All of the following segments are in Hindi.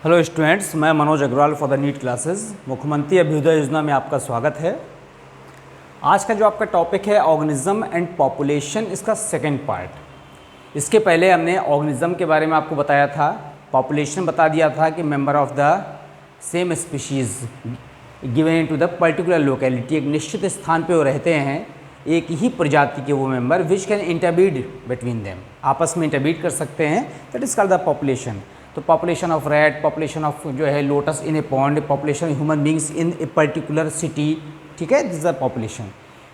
हेलो स्टूडेंट्स, मैं Manoj Agrawal for the NEET classes. मुख्यमंत्री अभ्युदय योजना में आपका स्वागत है। आज का जो आपका टॉपिक है ऑर्गेनिज्म एंड पॉपुलेशन, इसका सेकंड पार्ट। इसके पहले हमने ऑर्गेनिज्म के बारे में आपको बताया था, पॉपुलेशन बता दिया था कि member of the same species given to the particular locality, एक निश्चित स्थान पे वो रहते हैं, एक ही प्रजाति के वो member which can interbreed between them, आपस में इंटरबीड कर सकते हैं, that is called the population. तो population of rat, population of जो है lotus in a pond, population human beings in a particular city, ठीक है, दिस इज द पॉपुलेशन।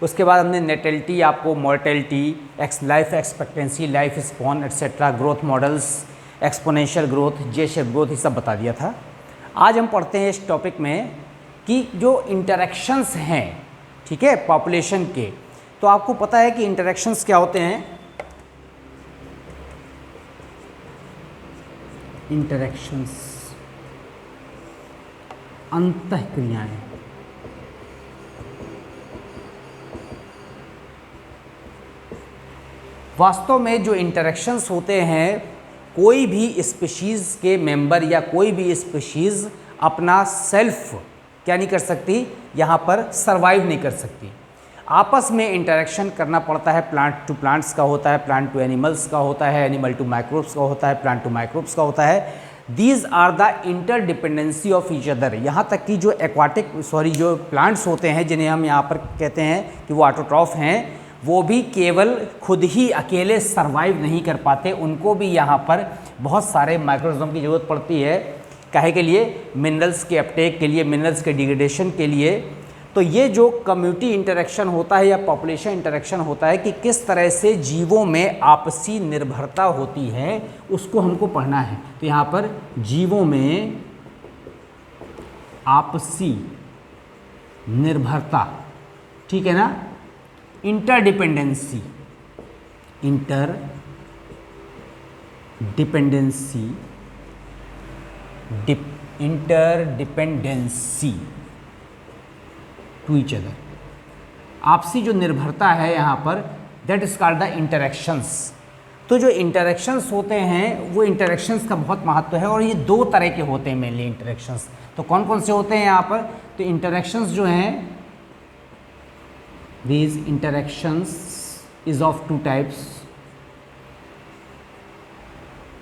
उसके बाद हमने नेटेलिटी, आपको mortality, life expectancy, life spawn etcetera, growth models, exponential growth, जे शेप ग्रोथ, ये सब बता दिया था। आज हम पढ़ते हैं इस टॉपिक में कि जो इंटरेक्शंस हैं, ठीक है, पॉपुलेशन के, तो आपको पता है कि इंटरेक्शंस क्या होते हैं। इंटरेक्शंस, अंतःक्रियाएं। वास्तव में जो इंटरेक्शंस होते हैं, कोई भी स्पीशीज़ के मेंबर या कोई भी स्पीशीज़ अपना सेल्फ क्या नहीं कर सकती, यहाँ पर सरवाइव नहीं कर सकती। आपस में इंटरेक्शन करना पड़ता है। प्लांट टू प्लांट्स का होता है, प्लांट टू एनिमल्स का होता है, एनिमल टू माइक्रोब्स का होता है, प्लांट टू माइक्रोब्स का होता है। These are the interdependency of each other. यहाँ तक कि जो जो प्लांट्स होते हैं, जिन्हें हम यहाँ पर कहते हैं कि वो ऑटोट्रॉफ हैं, वो भी केवल खुद ही अकेले सरवाइव नहीं कर पाते, उनको भी यहाँ पर बहुत सारे माइक्रोऑर्गेनिज्म की ज़रूरत पड़ती है। काहे के लिए? मिनरल्स के अपटेक के लिए, मिनरल्स के डिग्रेडेशन के लिए। तो ये जो कम्युनिटी इंटरेक्शन होता है या पॉपुलेशन इंटरेक्शन होता है कि किस तरह से जीवों में आपसी निर्भरता होती है, उसको हमको पढ़ना है। तो यहाँ पर जीवों में आपसी निर्भरता, ठीक है ना, interdependency, interdependency to each other, आपसी जो निर्भरता है यहाँ पर, that is called the interactions. तो जो इंटरेक्शंस होते हैं, वो इंटरेक्शंस का बहुत महत्व है, और ये दो तरह के होते हैं मेनली इंटरेक्शंस। तो कौन कौन से होते हैं यहाँ पर? तो इंटरेक्शंस जो हैं, these interactions is of two types: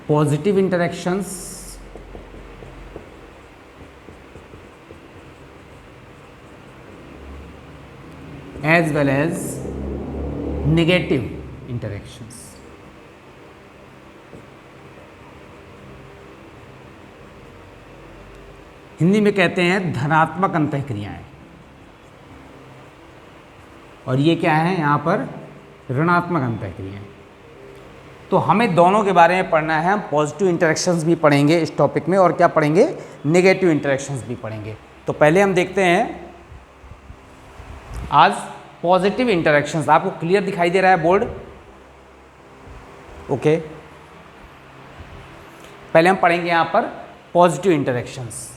positive interactions as well as negative interactions. Hindi में कहते हैं धनात्मक अंतःक्रियाएं, और ये क्या है यहाँ पर? ऋणात्मक अंतःक्रियाएं। तो हमें दोनों के बारे में पढ़ना है। हम पॉजिटिव इंटरेक्शंस भी पढ़ेंगे इस टॉपिक में, और क्या पढ़ेंगे? नेगेटिव इंटरेक्शंस भी पढ़ेंगे। तो पहले हम देखते हैं आज पॉजिटिव इंटरेक्शंस। आपको क्लियर दिखाई दे रहा है बोर्ड? ओके। पहले हम पढ़ेंगे यहाँ पर पॉजिटिव इंटरेक्शंस।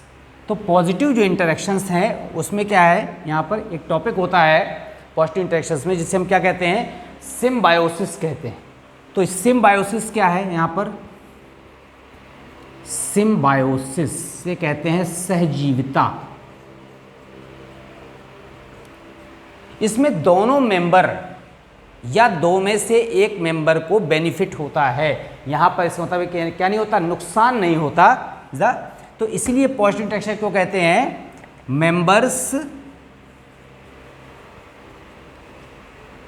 तो पॉजिटिव जो इंटरेक्शंस हैं, उसमें क्या है, यहाँ पर एक टॉपिक होता है पॉजिटिव इंटरेक्शंस में, जिसे हम क्या कहते हैं? सिम्बायोसिस कहते हैं। तो सिम्बायोसिस क्या है यहाँ पर? सिम्बायोसिस से कहते हैं सहजीविता। इसमें दोनों मेंबर या दो में से एक मेंबर को बेनिफिट होता है। यहाँ पर इसका मतलब क्या नहीं होता? नुकसान नहीं होता। तो इसीलिए पॉजिटिव इंटरेक्शन को कहते हैं members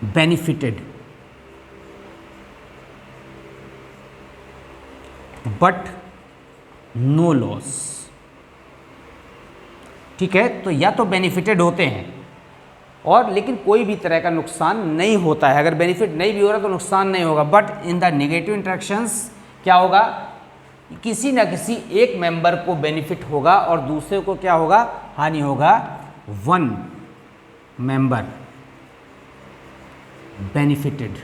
benefited but no loss. ठीक है, तो या तो बेनिफिटेड होते हैं और लेकिन कोई भी तरह का नुकसान नहीं होता है। अगर बेनिफिट नहीं भी हो रहा तो नुकसान नहीं होगा। But in the negative interactions क्या होगा? किसी ना किसी एक मेंबर को बेनिफिट होगा और दूसरे को क्या होगा? हानि होगा। वन मेंबर बेनिफिटेड,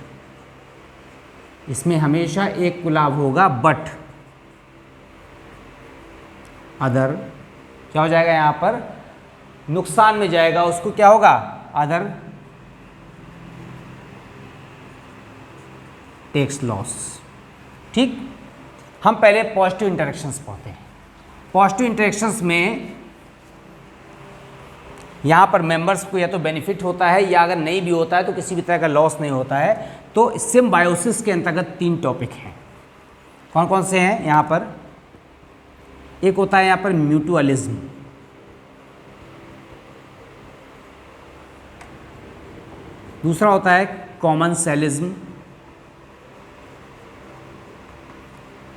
इसमें हमेशा एक को लाभ होगा, बट अदर क्या हो जाएगा? यहाँ पर नुकसान में जाएगा, उसको क्या होगा? Other takes loss. ठीक, हम पहले पॉजिटिव इंटरेक्शंस पढ़ते हैं। पॉजिटिव इंटरेक्शंस में यहाँ पर मेंबर्स को या तो बेनिफिट होता है या अगर नहीं भी होता है तो किसी भी तरह का लॉस नहीं होता है। तो सिम्बायोसिस के अंतर्गत 3 टॉपिक हैं। कौन कौन से हैं यहाँ पर? एक होता है यहाँ पर म्यूचुअलिज्म, दूसरा होता है commensalism,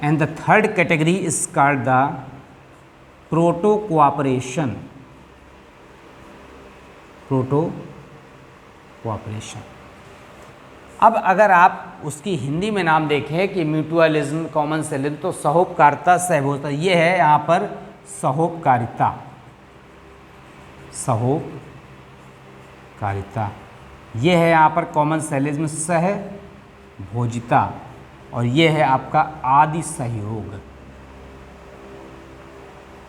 and the third category is called the proto cooperation. Proto cooperation. अब अगर आप उसकी हिंदी में नाम देखें कि म्यूचुअलिज्म, कॉमनसेलिज्म, तो सहोपकारिता, सहभोजता, ये है यहाँ पर सहोपकारिता। सहोपकारिता ये है यहाँ पर कॉमनसेलिज्म, सहभोजिता, और ये है आपका आदि सहयोग।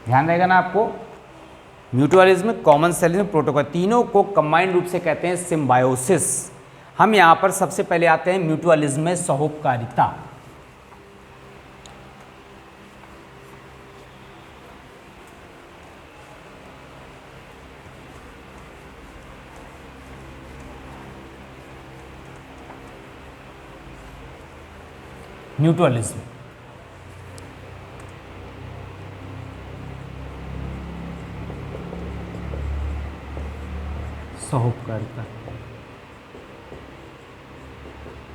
ध्यान रहेगा ना आपको? म्यूचुअलिज्म, कॉमनसेलिज्म, प्रोटोकॉल, तीनों को कंबाइंड रूप से कहते हैं सिम्बायोसिस। हम यहाँ पर सबसे पहले आते हैं म्यूचुअलिज्म में सहोपकारिता। म्यूचुअलिज्म सहोपकारिता,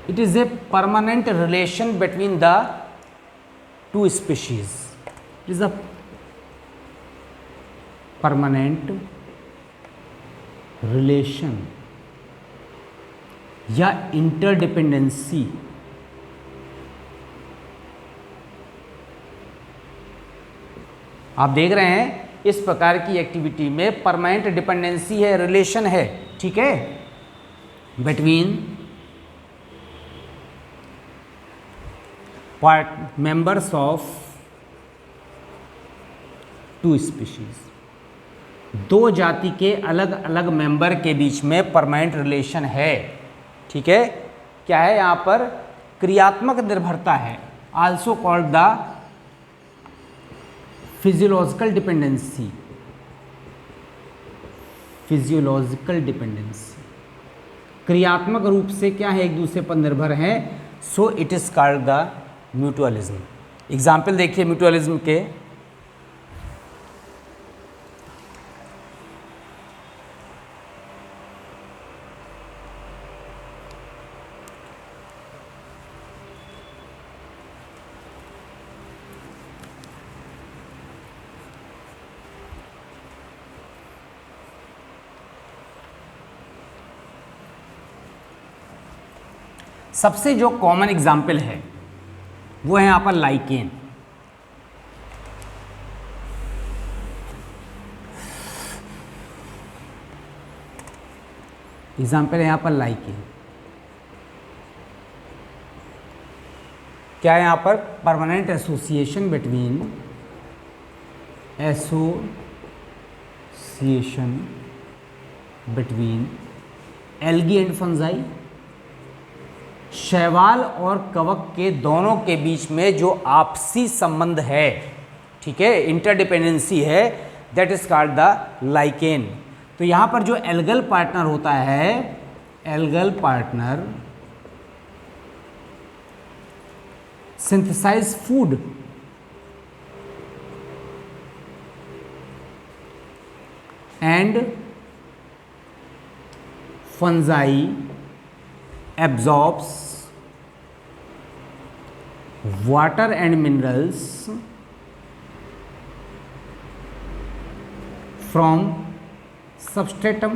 it is a permanent relation between the two species. It is a permanent relation या इंटरडिपेंडेंसी आप देख रहे हैं इस प्रकार की एक्टिविटी में परमानेंट डिपेंडेंसी है, रिलेशन है, ठीक है, between part members of two species. दो जाति के अलग अलग मेंबर के बीच में परमानेंट रिलेशन है, ठीक है। क्या है यहाँ पर? क्रियात्मक निर्भरता है, also called the physiological dependency. Physiological dependency, क्रियात्मक रूप से क्या है, एक दूसरे पर निर्भर है, so it is called the mutualism. Example देखिए म्यूचुअलिज्म के। सबसे जो कॉमन एग्जाम्पल है वो है यहाँ पर लाइकेन। एग्जाम्पल है यहाँ पर लाइकेन। क्या है यहाँ पर? Permanent association between algae and fungi. शैवाल और कवक के दोनों के बीच में जो आपसी संबंध है, ठीक है, इंटरडिपेंडेंसी है, that is called the lichen. तो यहाँ पर जो एल्गल पार्टनर होता है, algal partner synthesise food and fungi absorbs water and minerals from substratum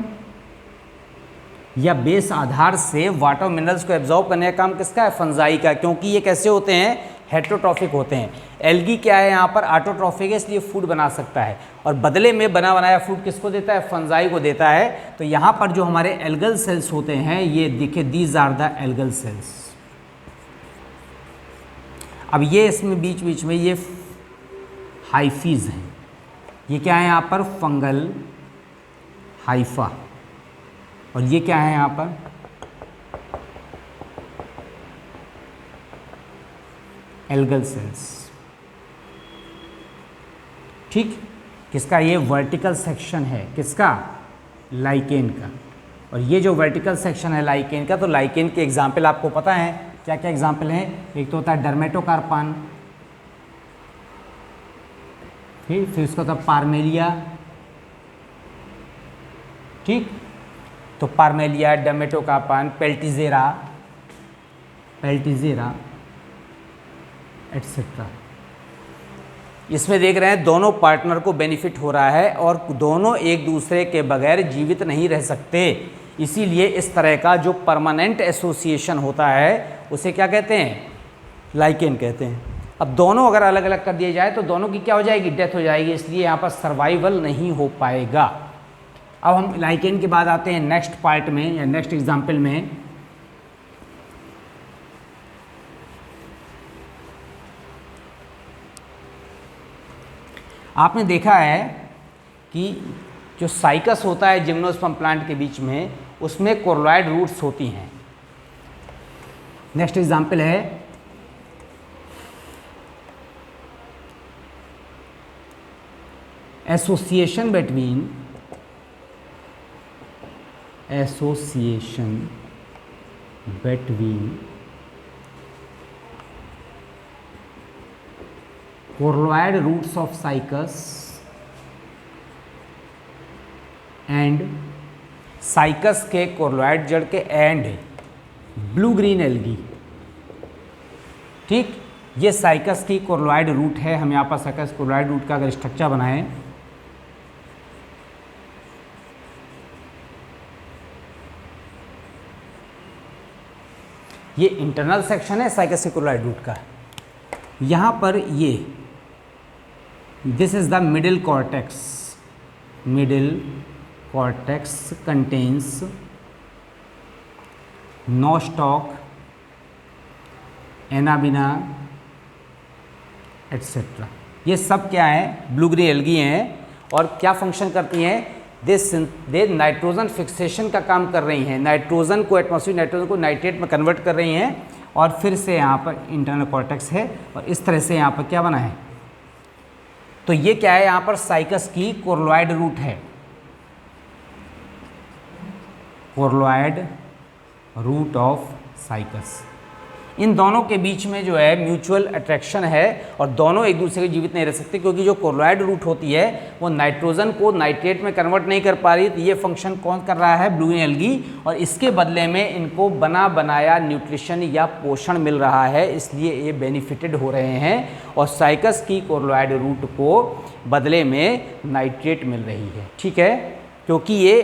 या बेस आधार से वाटर मिनरल्स को एब्जॉर्ब करने का काम किसका है? फंजाई का, क्योंकि ये कैसे होते हैं? हेट्रोट्रॉफिक होते हैं। एल्गी क्या है यहाँ पर? ऑटोट्रॉफिक है, इसलिए फूड बना सकता है और बदले में बना बनाया फूड किसको देता है? फंजाई को देता है। तो यहाँ पर जो हमारे एल्गल सेल्स होते हैं, ये देखिए, these are the algal cells. अब ये इसमें बीच बीच में ये हाइफीज हैं। ये क्या है यहाँ पर? Fungal Haifa. और ये क्या है यहाँ पर? एल्गल सेल्स, ठीक, किसका? ये वर्टिकल सेक्शन है, किसका? लाइकेन का। और ये जो वर्टिकल सेक्शन है लाइकेन का, तो लाइकेन के एग्जाम्पल आपको पता है क्या क्या एग्जाम्पल हैं? एक तो होता है डर्मेटोकार्पान, फिर उसका होता है पार्मेलिया, ठीक, तो पार्मेलिया, डर्मेटोकार्पान, पेल्टिजेरा एटसेट्रा। इसमें देख रहे हैं दोनों पार्टनर को बेनिफिट हो रहा है और दोनों एक दूसरे के बगैर जीवित नहीं रह सकते। इसीलिए इस तरह का जो परमानेंट एसोसिएशन होता है उसे क्या कहते हैं? लाइकेन कहते हैं। अब दोनों अगर अलग अलग कर दिए जाए तो दोनों की क्या हो जाएगी? डेथ हो जाएगी, इसलिए यहाँ पर सर्वाइवल नहीं हो पाएगा। अब हम लाइकेन के बाद आते हैं नेक्स्ट पार्ट में या नेक्स्ट एग्जाम्पल में। आपने देखा है कि जो साइकस होता है जिम्नोस्पर्म प्लांट के बीच में, उसमें कोर्लॉइड रूट्स होती हैं। नेक्स्ट एग्जाम्पल है association between coralloid roots of cycas and cycas के कोर्लॉइड जड़ के एंड ब्लू ग्रीन एल्गी। ठीक, ये साइकस की कोर्लॉइड रूट है। हम यहाँ पर साइकस कोर्लॉइड रूट का अगर स्ट्रक्चर बनाएं, ये इंटरनल सेक्शन है साइकस की कोर्लॉइड रूट का। यहाँ पर ये this is the middle cortex contains Nostoc, Anabaena etcetera. ये सब क्या है? ब्लू ग्रीन एल्गी हैं और क्या फंक्शन करती हैं? दे नाइट्रोजन फिक्सेशन का काम कर रही हैं। नाइट्रोजन को, एटमॉस्फेरिक नाइट्रोजन को नाइट्रेट में कन्वर्ट कर रही हैं और फिर से यहाँ पर इंटरनल कॉर्टेक्स है और इस तरह से यहाँ पर क्या बना है? तो ये क्या है? यहाँ पर साइकस की कोर्लॉइड रूट है, कोर्लॉइड रूट ऑफ साइकस। इन दोनों के बीच में जो है म्यूचुअल अट्रैक्शन है और दोनों एक दूसरे के जीवित नहीं रह सकते, क्योंकि जो कोर्लॉइड रूट होती है वो नाइट्रोजन को नाइट्रेट में कन्वर्ट नहीं कर पा रही। तो ये फंक्शन कौन कर रहा है? Blue algae. और इसके बदले में इनको बना बनाया न्यूट्रिशन या पोषण मिल रहा है, इसलिए ये बेनिफिटेड हो रहे हैं। और साइकस की कोर्लॉइड रूट को बदले में नाइट्रेट मिल रही है। ठीक है, क्योंकि ये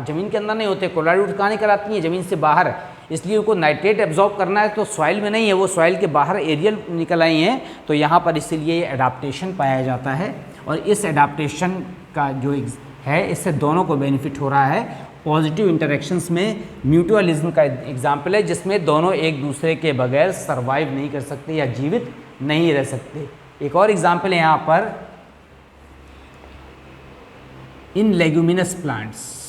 ज़मीन के अंदर नहीं होते, कोर्लॉइड रूट कहाँ निकल आती हैं? ज़मीन से बाहर, इसलिए उनको नाइट्रेट एब्जॉर्ब करना है तो सॉइल में नहीं है, वो सॉइल के बाहर एरियल निकल आई हैं। तो यहाँ पर इसीलिए ये एडाप्टेशन पाया जाता है और इस एडाप्टेशन का जो है इससे दोनों को बेनिफिट हो रहा है। पॉजिटिव इंटरेक्शंस में म्यूचुअलिज्म का एग्जाम्पल है, जिसमें दोनों एक दूसरे के बगैर सर्वाइव नहीं कर सकते या जीवित नहीं रह सकते। एक और एग्जाम्पल है यहाँ पर इन लेगुमिनस प्लांट्स।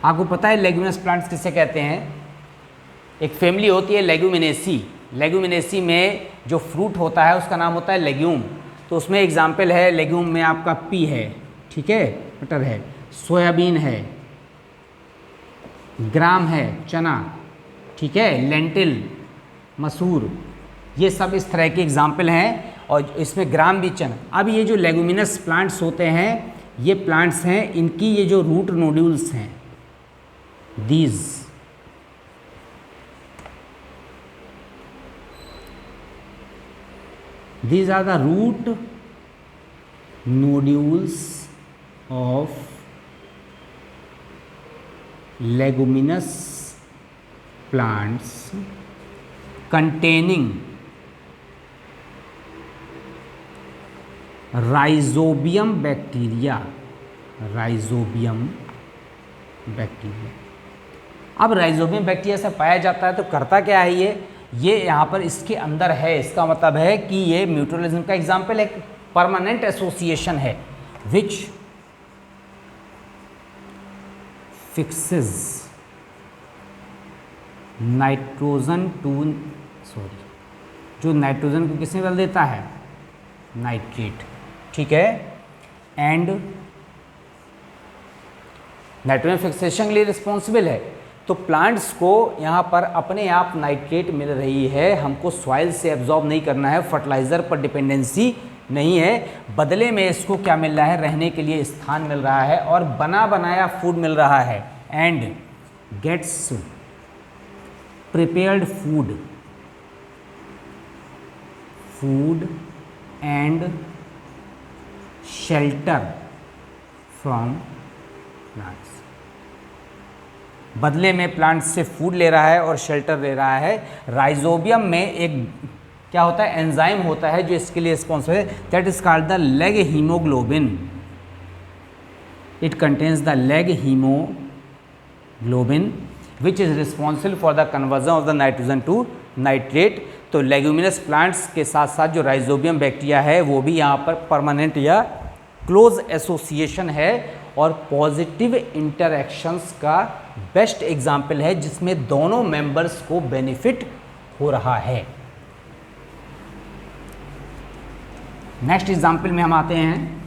आपको पता है लेगुमिनस प्लांट्स किसे कहते हैं? एक फैमिली होती है लेगुमिनेसी में जो फ्रूट होता है उसका नाम होता है लेग्यूम। तो उसमें एग्जाम्पल है, लेग्यूम में आपका पी है, ठीक है, मटर है, सोयाबीन है, ग्राम है, चना, ठीक है, लेंटिल, मसूर, ये सब इस तरह के एग्जाम्पल हैं और इसमें ग्राम भी चना। अब ये जो लेगुमिनस प्लांट्स होते हैं, ये प्लांट्स हैं, इनकी ये जो रूट नोड्यूल्स हैं, these are the root nodules of leguminous plants containing rhizobium bacteria. अब राइजोबियम बैक्टीरिया से पाया जाता है तो करता क्या है ये यहाँ पर इसके अंदर है। इसका मतलब है कि ये म्यूचुअलिज्म का एग्जाम्पल है, परमानेंट एसोसिएशन है विच फिक्सेस नाइट्रोजन टू जो नाइट्रोजन को किसमें बदल देता है, नाइट्रेट, ठीक है। एंड नाइट्रोजन फिक्सेशन के लिए रिस्पॉन्सिबल है। तो प्लांट्स को यहाँ पर अपने आप नाइट्रेट मिल रही है, हमको सॉइल से एब्जॉर्ब नहीं करना है, फर्टिलाइज़र पर डिपेंडेंसी नहीं है, बदले में इसको क्या मिल रहा है, रहने के लिए स्थान मिल रहा है और बना बनाया फूड मिल रहा है। And gets prepared food and shelter from plants. बदले में प्लांट से फूड ले रहा है और शेल्टर ले रहा है। राइजोबियम में एक क्या होता है, एंजाइम होता है जो इसके लिए रिस्पॉन्सिबल है, that is called the leg haemoglobin. It contains the leg haemoglobin which is responsible for the conversion of the nitrogen to nitrate. तो लेग्यूमिनस प्लांट्स के साथ साथ जो राइजोबियम बैक्टीरिया है वो भी यहाँ पर परमानेंट या क्लोज एसोसिएशन है और पॉजिटिव इंटरैक्शंस का बेस्ट एग्जाम्पल है जिसमें दोनों मेंबर्स को बेनिफिट हो रहा है। नेक्स्ट एग्जाम्पल में हम आते हैं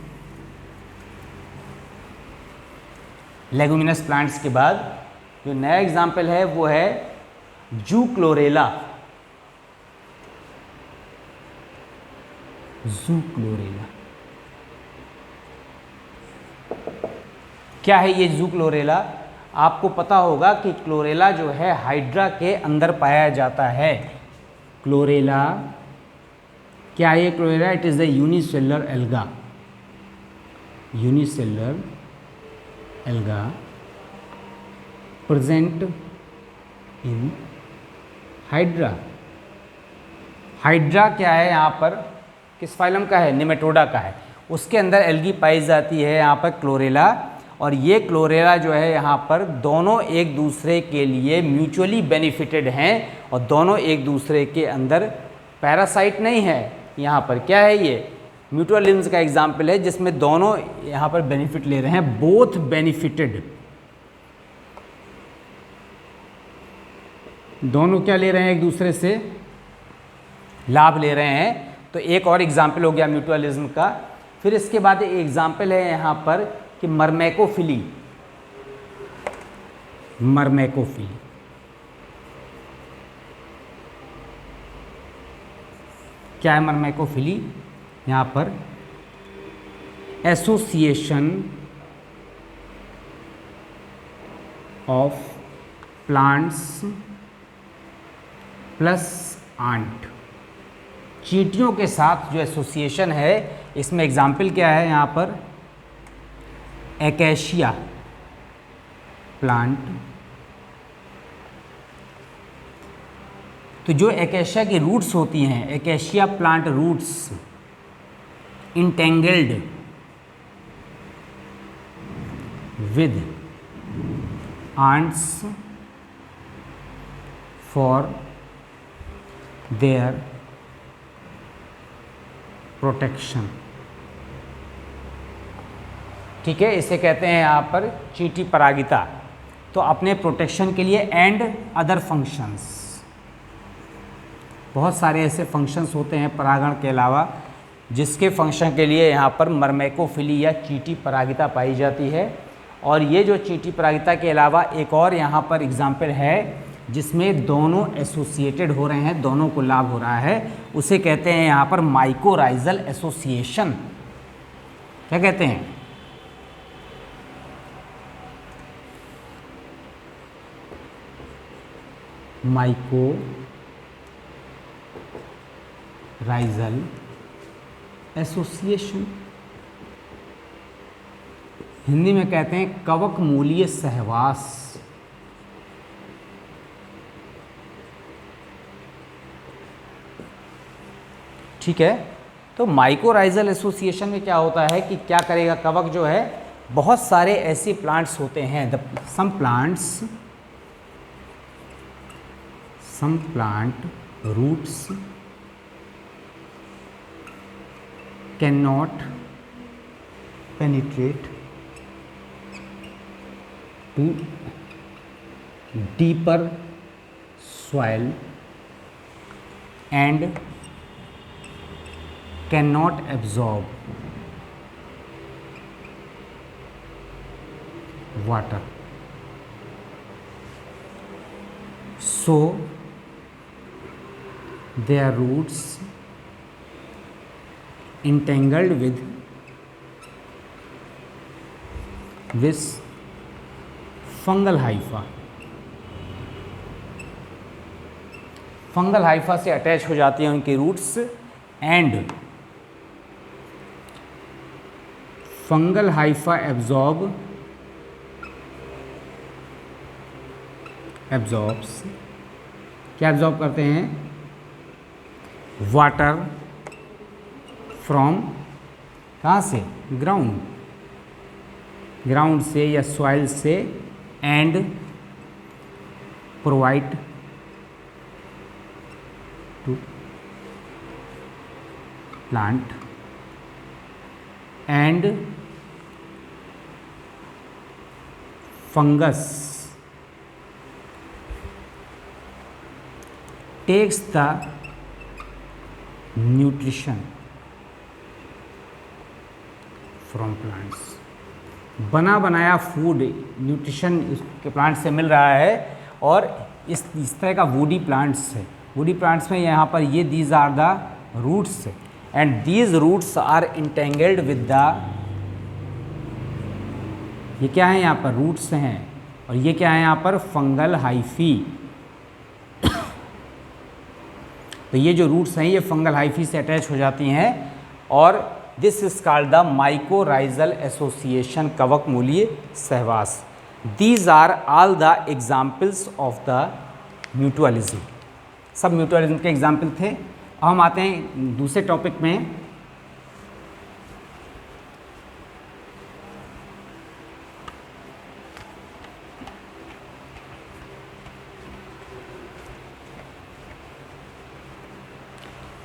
लेगुमिनस प्लांट्स के बाद। जो नया एग्जाम्पल है वो है जूक्लोरेला। जूक्लोरेला क्या है ये जूक्लोरेला? आपको पता होगा कि क्लोरेला जो है हाइड्रा के अंदर पाया जाता है। क्लोरेला क्या है ये chlorella? It is the unicellular alga. Unicellular alga present in hydra. Hydra क्या है यहाँ पर, किस फाइलम का है? निमेटोडा का है। उसके अंदर एल्गी पाई जाती है यहाँ पर क्लोरेला, और ये क्लोरेला जो है यहाँ पर दोनों एक दूसरे के लिए म्यूचुअली बेनिफिटेड हैं और दोनों एक दूसरे के अंदर पैरासाइट नहीं है। यहाँ पर क्या है, ये म्यूचुअलिज्म का एग्जाम्पल है जिसमें दोनों यहाँ पर बेनिफिट ले रहे हैं, बोथ बेनिफिटेड। दोनों क्या ले रहे हैं, एक दूसरे से लाभ ले रहे हैं। तो एक और एग्जाम्पल हो गया म्यूचुअलिज्म का। फिर इसके बाद एक एग्जाम्पल है यहाँ पर कि मर्मेकोफिली। मर्मेकोफिली क्या है? मर्मेकोफिली यहाँ पर association of plants plus ant. चींटियों के साथ जो एसोसिएशन है, इसमें एग्जाम्पल क्या है यहाँ पर? Acacia plant. तो जो एकेशिया की रूट्स होती हैं, acacia plant roots entangled with ants for their protection. ठीक है, इसे कहते हैं यहाँ पर चींटी परागिता। तो अपने प्रोटेक्शन के लिए एंड अदर फंक्शंस, बहुत सारे ऐसे फंक्शंस होते हैं परागण के अलावा जिसके फंक्शन के लिए यहाँ पर मर्मेकोफिली या चींटी परागिता पाई जाती है। और ये जो चींटी परागिता के अलावा एक और यहाँ पर एग्जाम्पल है जिसमें दोनों एसोसिएटेड हो रहे हैं, दोनों को लाभ हो रहा है, उसे कहते हैं यहाँ पर माइकोराइजल एसोसिएशन। क्या कहते हैं? Mycorrhizal association. हिंदी में कहते हैं कवक मूलीय सहवास। ठीक है, तो माइकोराइजल एसोसिएशन में क्या होता है कि क्या करेगा कवक जो है, बहुत सारे ऐसे प्लांट्स होते हैं, some plant roots can not penetrate to deeper soil and can not absorb water, so their roots entangled with this fungal hypha, fungal hypha से अटैच हो जाती हैं उनकी roots and fungal hypha absorbs क्या एब्जॉर्ब करते हैं? वाटर फ्रॉम कहाँ से? ग्राउंड से या सॉइल से and provide to plant and fungus takes the nutrition from plants, बना बनाया फूड न्यूट्रिशन के प्लांट से मिल रहा है और इस तरह का वुडी प्लांट्स है। वुडी प्लांट्स में यहाँ पर ये these are the roots and these roots are entangled with the, ये क्या है यहाँ पर? रूट्स हैं और ये क्या है यहाँ पर? Fungal hyphae. तो ये जो रूट्स हैं ये फंगल हाइफी से अटैच हो जाती हैं और this is called the mycorrhizal association, कवक मूलीय सहवास। These are all the examples of the mutualism. सब म्यूचुअलिज्म के एग्जाम्पल थे। अब हम आते हैं दूसरे टॉपिक में।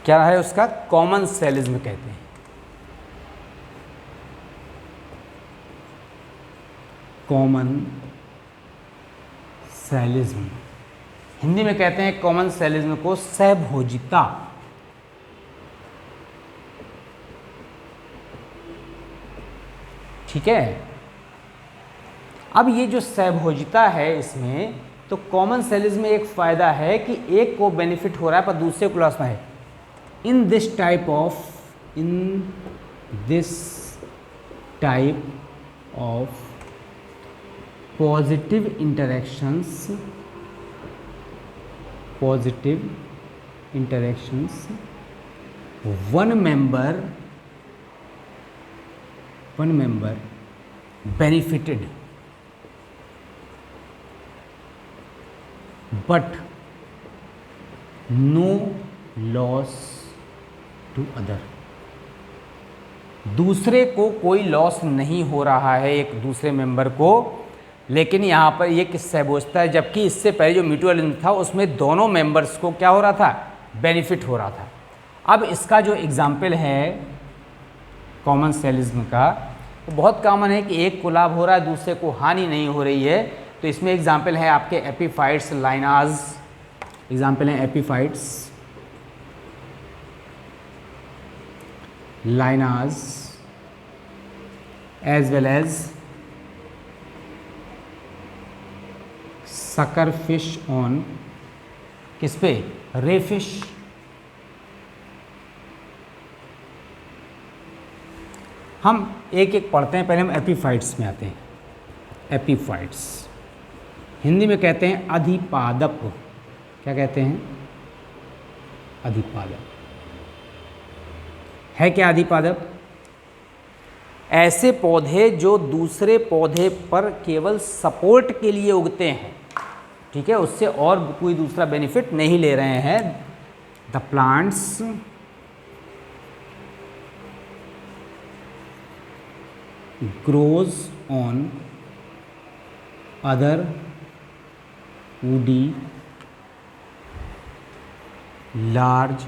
क्या है उसका? कॉमन सेलिज्म कहते हैं। कॉमन सेलिज्म हिंदी में कहते हैं कॉमन सेलिज्म को सहभोजिता। ठीक है। अब ये जो सहभोजिता है इसमें, तो कॉमन सेलिज्म में एक फायदा है कि एक को बेनिफिट हो रहा है पर दूसरे को लॉस ना है। in this type of positive interactions, one member benefited but no loss to other. दूसरे को कोई लॉस नहीं हो रहा है एक दूसरे मेंबर को, लेकिन यहाँ पर ये किस सहभोजता है, जबकि इससे पहले जो म्यूचुअलिज्म था उसमें दोनों मेंबर्स को क्या हो रहा था? बेनिफिट हो रहा था। अब इसका जो एग्जाम्पल है कॉमन सेलिज्म का, तो बहुत कॉमन है कि एक को लाभ हो रहा है दूसरे को हानि नहीं हो रही है। तो इसमें एग्जाम्पल है आपके एपीफाइट्स, लाइनाज, एग्जाम्पल हैं epiphytes, linas, as well as sucker fish on किस पे? रे फिश। हम एक एक पढ़ते हैं, पहले हम एपीफाइट्स में आते हैं। एपीफाइट्स हिंदी में कहते हैं अधिपादप। क्या कहते हैं? अधिपादप। है क्या अधिपादप? ऐसे पौधे जो दूसरे पौधे पर केवल सपोर्ट के लिए उगते हैं, ठीक है, उससे और कोई दूसरा बेनिफिट नहीं ले रहे हैं। The plants grows on other woody large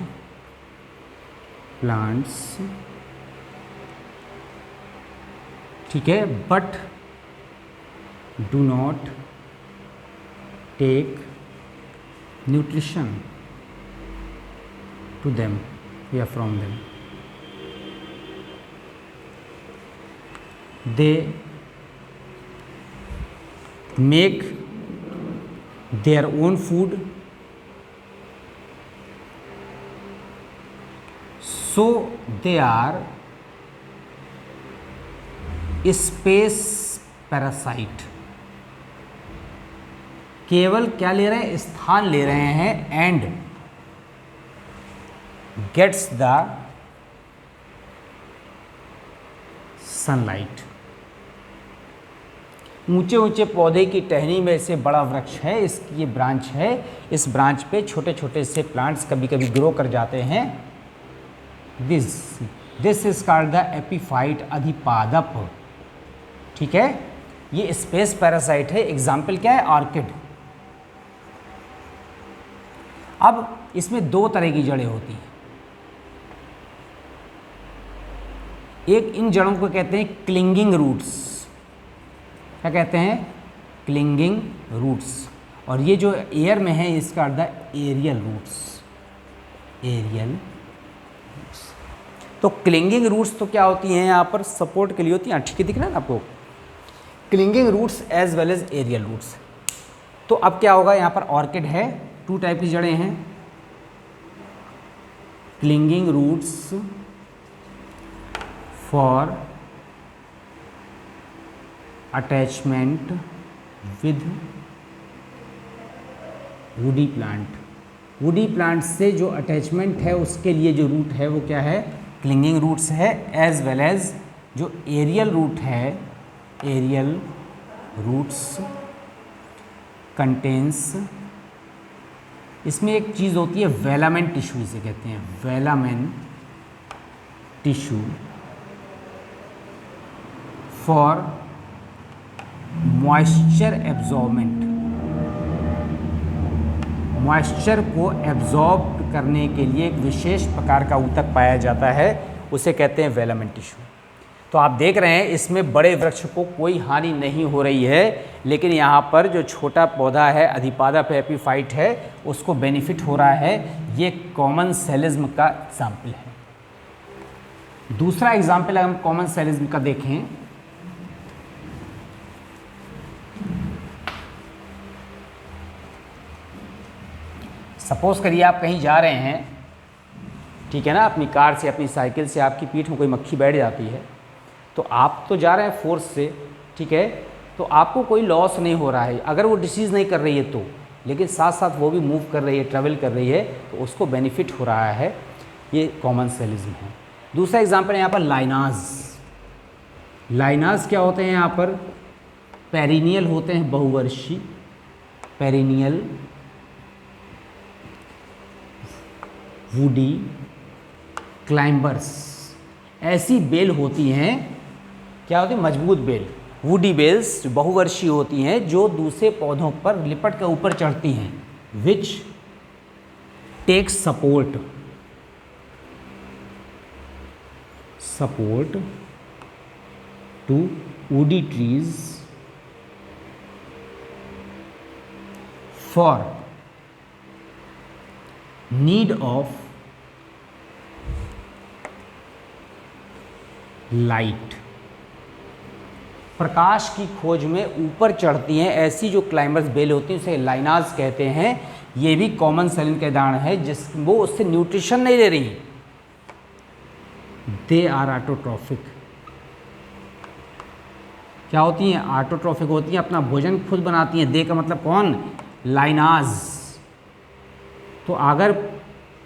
plants, ठीक है, but do not take nutrition to them या from them. They make their own food, so they are space parasite. केवल क्या ले रहे हैं, स्थान ले रहे हैं, एंड गेट्स द सनलाइट। ऊंचे ऊंचे पौधे की टहनी में से बड़ा वृक्ष है, इसकी ये ब्रांच है, इस ब्रांच पे छोटे छोटे से प्लांट्स कभी कभी ग्रो कर जाते हैं। This is called the epiphyte, अधिपादप। ठीक है, ये स्पेस पैरासाइट है। एग्जाम्पल क्या है, ऑर्किड। अब इसमें दो तरह की जड़ें होती हैं। एक इन जड़ों को कहते हैं क्लिंगिंग रूट्स। क्या कहते हैं, क्लिंगिंग रूट्स। और ये जो एयर में है इसका अर्थ है एरियल रूट्स, एरियल रूट्स। तो क्लिंगिंग रूट्स तो क्या होती हैं, यहाँ पर सपोर्ट के लिए होती हैं। ठीक है, दिख रहा है ना आपको, clinging roots as well as aerial roots. तो अब क्या होगा, यहाँ पर ऑर्किड है, 2 टाइप की जड़ें हैं, clinging roots for attachment with woody plant. Woody plant से जो अटैचमेंट है उसके लिए जो रूट है वो क्या है, क्लिंगिंग रूट्स है। एज वेल एज जो एरियल रूट है, एरियल रूट्स कंटेन्स, इसमें एक चीज़ होती है वेलामेन टिश्यू, इसे कहते हैं velamen tissue for moisture absorbment. Moisture को एब्जॉर्ब करने के लिए एक विशेष प्रकार का ऊतक पाया जाता है, उसे कहते हैं वेलामेन टिश्यू। तो आप देख रहे हैं इसमें बड़े वृक्ष को कोई हानि नहीं हो रही है, लेकिन यहाँ पर जो छोटा पौधा है, अधिपादप एपीफाइट है, उसको बेनिफिट हो रहा है। ये कॉमन सेलिज्म का एग्जाम्पल है। दूसरा एग्जाम्पल अगर हम कॉमन सेलिज्म का देखें, सपोज करिए आप कहीं जा रहे हैं, ठीक है ना, अपनी कार से, अपनी साइकिल से आपकी पीठ में कोई मक्खी बैठ जाती है, तो आप तो जा रहे हैं फोर्स से, ठीक है, तो आपको कोई लॉस नहीं हो रहा है अगर वो डिसीज़ नहीं कर रही है तो, लेकिन साथ साथ वो भी मूव कर रही है, ट्रैवल कर रही है, तो उसको बेनिफिट हो रहा है। ये कॉमन सेलिज्म है। दूसरा एग्जाम्पल है यहाँ पर लाइनाज। लाइनाज क्या होते हैं, यहाँ पर पेरिनियल होते हैं, बहुवर्षी, पेरिनियल वुडी क्लाइंबर्स। ऐसी बेल होती हैं, क्या होती है, मजबूत बेल, वुडी बेल्स बहुवर्षीय होती हैं, जो दूसरे पौधों पर लिपट कर ऊपर चढ़ती हैं, which take support to woody trees for need of light. प्रकाश की खोज में ऊपर चढ़ती हैं, ऐसी जो क्लाइंबर्स बेल होती हैं उसे लाइनाज कहते हैं। ये भी कॉमन सेलिज्म के उदाहरण है, जिस वो उससे न्यूट्रिशन नहीं ले रही, दे आर ऑटोट्रॉफिक। क्या होती हैं, ऑटोट्रॉफिक होती हैं, अपना भोजन खुद बनाती हैं। दे का मतलब कौन, लाइनाज। तो अगर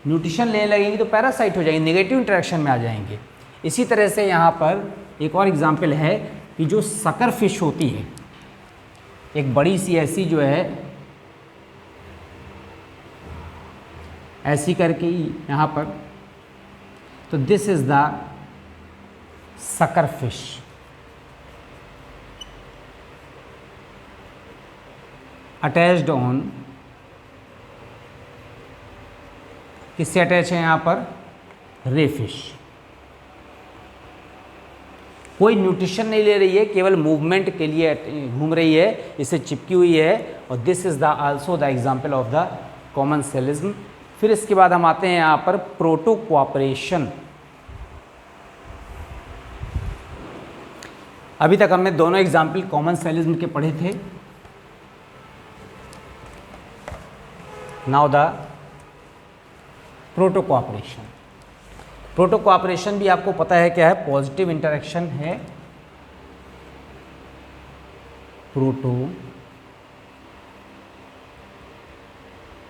न्यूट्रिशन लेने लगेंगी तो पैरासाइट हो जाएंगे, नेगेटिव इंटरेक्शन में आ जाएंगे। इसी तरह से यहाँ पर एक और एग्जाम्पल है कि जो सकर फिश होती है, एक बड़ी सी ऐसी जो है, ऐसी करके यहाँ पर, तो this is the sucker fish. Attached on, किससे अटैच है यहाँ पर, रे फिश। कोई न्यूट्रिशन नहीं ले रही है, केवल मूवमेंट के लिए घूम रही है, इससे चिपकी हुई है। और this is the also the example of the commensalism. फिर इसके बाद हम आते हैं यहाँ पर प्रोटो कोऑपरेशन। अभी तक हमने दोनों एग्जाम्पल कॉमनसेलिज्म के पढ़े थे। Now the proto cooperation. Proto cooperation भी आपको पता है क्या है, पॉजिटिव इंटरेक्शन है। प्रोटो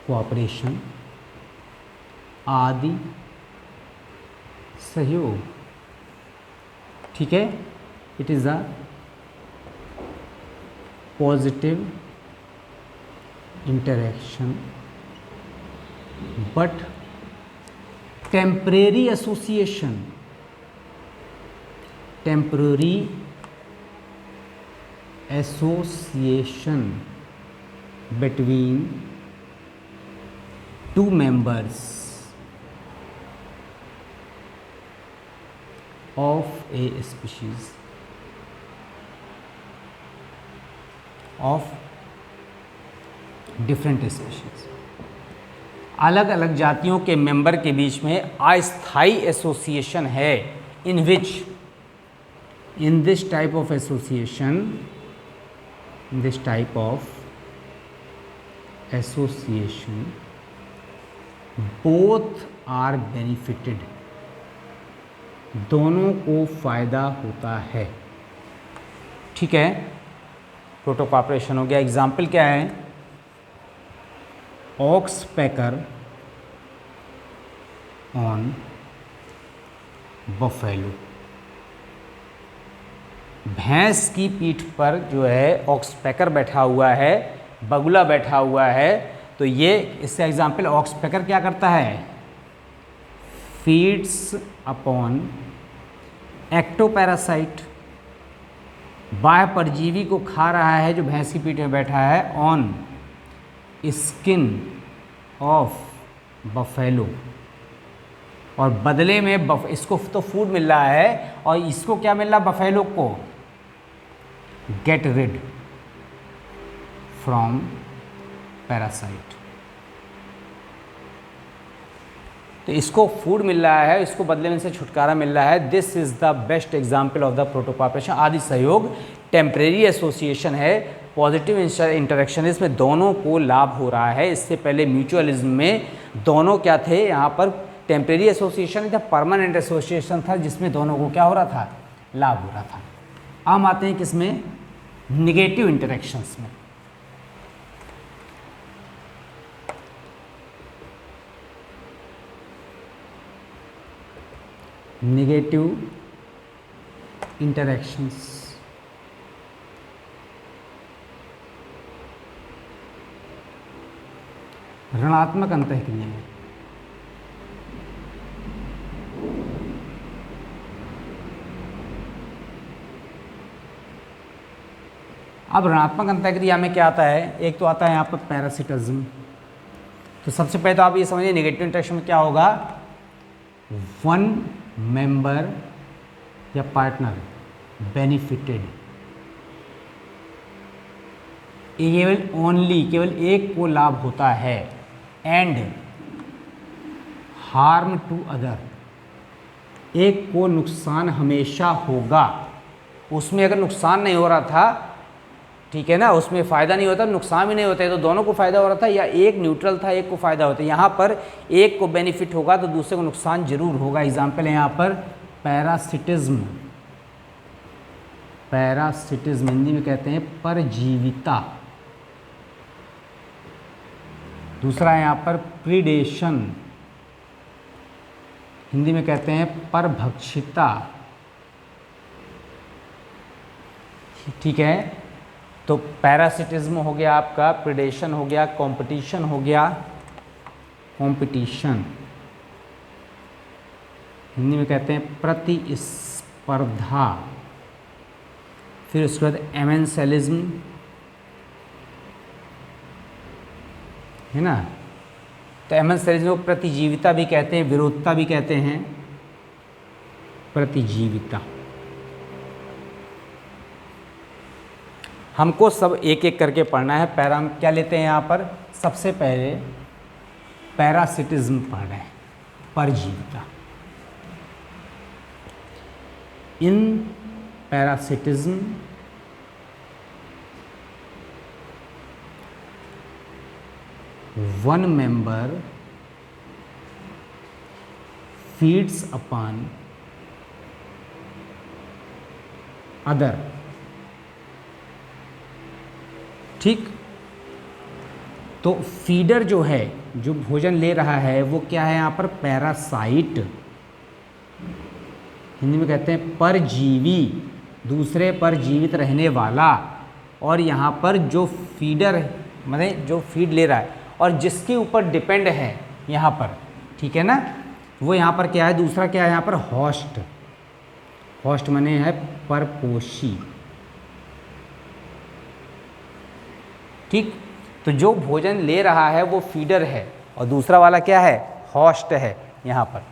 कोऑपरेशन आदि सहयोग, ठीक है। It is a positive interaction but temporary association, temporary association between two members of a species of different species। अलग अलग जातियों के मेंबर के बीच में अस्थायी एसोसिएशन है। In which, in this type of association, this type of association both are benefited, दोनों को फायदा होता है, ठीक है। प्रोटो कोऑपरेशन हो गया। एग्जाम्पल क्या है, ऑक्स पैकर ऑन बफेलो, भैंस की पीठ पर जो है ऑक्सपैकर बैठा हुआ है, बगुला बैठा हुआ है। तो ये इससे एग्जाम्पल, ऑक्सपैकर क्या करता है, फीड्स अपॉन एक्टोपैरासाइट, बाह्य परजीवी को खा रहा है जो भैंस की पीठ में बैठा है, ऑन स्किन ऑफ बफेलो, और बदले में इसको तो फूड मिल रहा है और इसको क्या मिल रहा है, बफेलो को गेट रिड फ्रॉम पैरासाइट। तो इसको फूड मिल रहा है, इसको बदले में से छुटकारा मिल रहा है। This is the best example of the proto cooperation. आदि सहयोग टेम्परेरी एसोसिएशन है, पॉजिटिव इंटरेक्शन, इसमें दोनों को लाभ हो रहा है। इससे पहले म्यूचुअलिज्म में दोनों क्या थे, यहाँ पर टेम्परेरी एसोसिएशन था, परमानेंट एसोसिएशन था, जिसमें दोनों को क्या हो रहा था, लाभ हो रहा था। हम आते हैं किसमें, निगेटिव इंटरेक्शंस में। नेगेटिव इंटरेक्शंस, ऋणात्मक अंतःक्रियाएं। अब ऋणात्मक अंतःक्रिया में क्या आता है, एक तो आता है यहाँ पर पैरासिटिज्म। तो सबसे पहले तो आप ये समझिए नेगेटिव इंटरेक्शन में क्या होगा, वन मेंबर या पार्टनर बेनिफिटेड, केवल एक को लाभ होता है, एंड हार्म टू अदर, एक को नुकसान हमेशा होगा। उसमें अगर नुकसान नहीं हो रहा था, ठीक है ना, उसमें फ़ायदा नहीं होता, नुकसान भी नहीं होता है, तो दोनों को फ़ायदा हो रहा था, या एक न्यूट्रल था, एक को फ़ायदा होता है। यहाँ पर एक को बेनिफिट होगा तो दूसरे को नुकसान जरूर होगा। एग्जाम्पल है यहाँ पर पैरासिटिज्म, पैरासिटिज्म हिंदी में कहते हैं परजीविता। दूसरा है यहाँ पर प्रीडेशन, हिंदी में कहते हैं परभक्षिता, ठीक है। तो पैरासिटिज्म हो गया आपका, प्रीडेशन हो गया, कंपटीशन हो गया, कंपटीशन हिंदी में कहते हैं प्रतिस्पर्धा। फिर उसके बाद एमेंसेलिज्म है ना, तो एमेंसेलिज्म को प्रतिजीविता भी कहते हैं, विरोधता भी कहते हैं, प्रतिजीविता। हमको सब एक एक करके पढ़ना है। पैरा हम क्या लेते हैं यहाँ पर, सबसे पहले पैरासिटिज्म पढ़ रहे हैं, परजीविता। इन parasitism, one member feeds upon other। ठीक, तो फीडर जो है, जो भोजन ले रहा है, वो क्या है यहाँ पर? पैरासाइट, हिंदी में कहते हैं परजीवी, दूसरे पर जीवित रहने वाला। और यहाँ पर जो फीडर मतलब जो फीड ले रहा है और जिसके ऊपर डिपेंड है यहाँ पर, ठीक है ना, वो यहाँ पर क्या है? दूसरा क्या है यहाँ पर? होस्ट। होस्ट माने है परपोषी। ठीक, तो जो भोजन ले रहा है वो फीडर है और दूसरा वाला क्या है? होस्ट है यहाँ पर।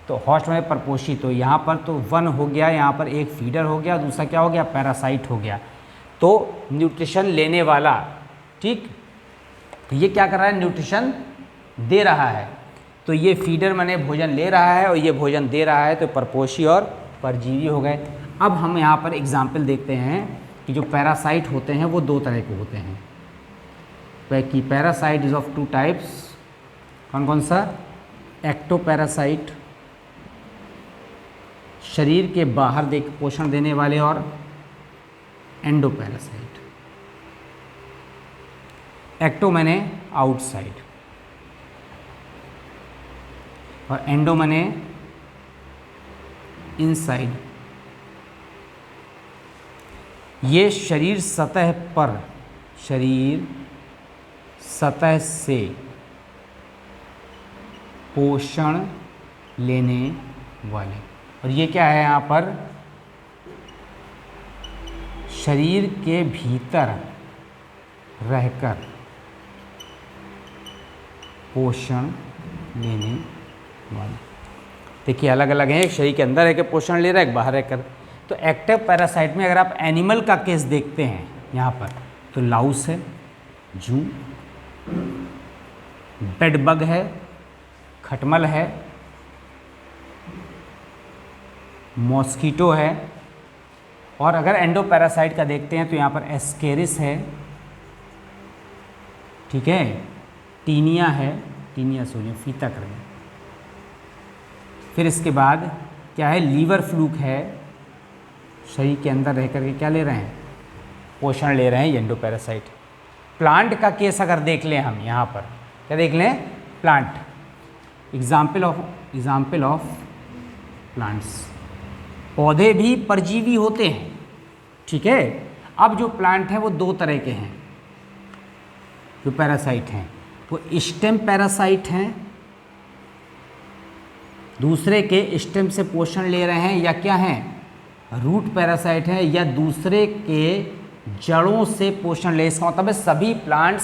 तो होस्ट माने परपोषी, तो यहाँ पर तो वन हो गया, यहाँ पर एक फीडर हो गया, दूसरा क्या हो गया? पैरासाइट हो गया। तो न्यूट्रिशन लेने वाला, ठीक, तो ये क्या कर रहा है? न्यूट्रिशन दे रहा है। तो ये फीडर माने भोजन ले रहा है और ये भोजन दे रहा है, तो परपोषी और परजीवी हो गए। अब हम यहाँ पर एग्जाम्पल देखते हैं कि जो पैरासाइट होते हैं वो दो तरह के होते हैं। कि parasite is of two types. कौन कौन सा? एक्टोपैरासाइट, शरीर के बाहर पोषण देने वाले, और एंडोपैरासाइट। एक्टो माने आउटसाइड और एंडो माने इनसाइड। ये शरीर सतह से पोषण लेने वाले, और ये क्या है यहाँ पर? शरीर के भीतर रहकर पोषण लेने वाले। देखिए अलग अलग हैं, एक शरीर के अंदर रह के पोषण ले रहा है, एक बाहर रहकर। तो एक्टिव पैरासाइट में अगर आप एनिमल का केस देखते हैं यहाँ पर, तो लाउस है, जू, बेड बग है, खटमल है, मॉस्किटो है। और अगर एंडोपैरासाइट का देखते हैं तो यहाँ पर एस्केरिस है, ठीक है, टीनिया है, टीनिया सोलियम फीता कर रहे हैं। फिर इसके बाद क्या है? लीवर फ्लूक है, शरीर के अंदर रह करके क्या ले रहे हैं? पोषण ले रहे हैं, एंडोपैरासाइट। प्लांट का केस अगर देख लें हम यहाँ पर, क्या देख लें? Plant, example of plants. पौधे भी परजीवी होते हैं, ठीक है। अब जो प्लांट हैं वो दो तरह के हैं जो पैरासाइट हैं, वो स्टेम पैरासाइट हैं, दूसरे के स्टेम से पोषण ले रहे हैं, या क्या हैं? रूट पैरासाइट हैं, या दूसरे के जड़ों से पोषण ले। इसका मतलब है सभी प्लांट्स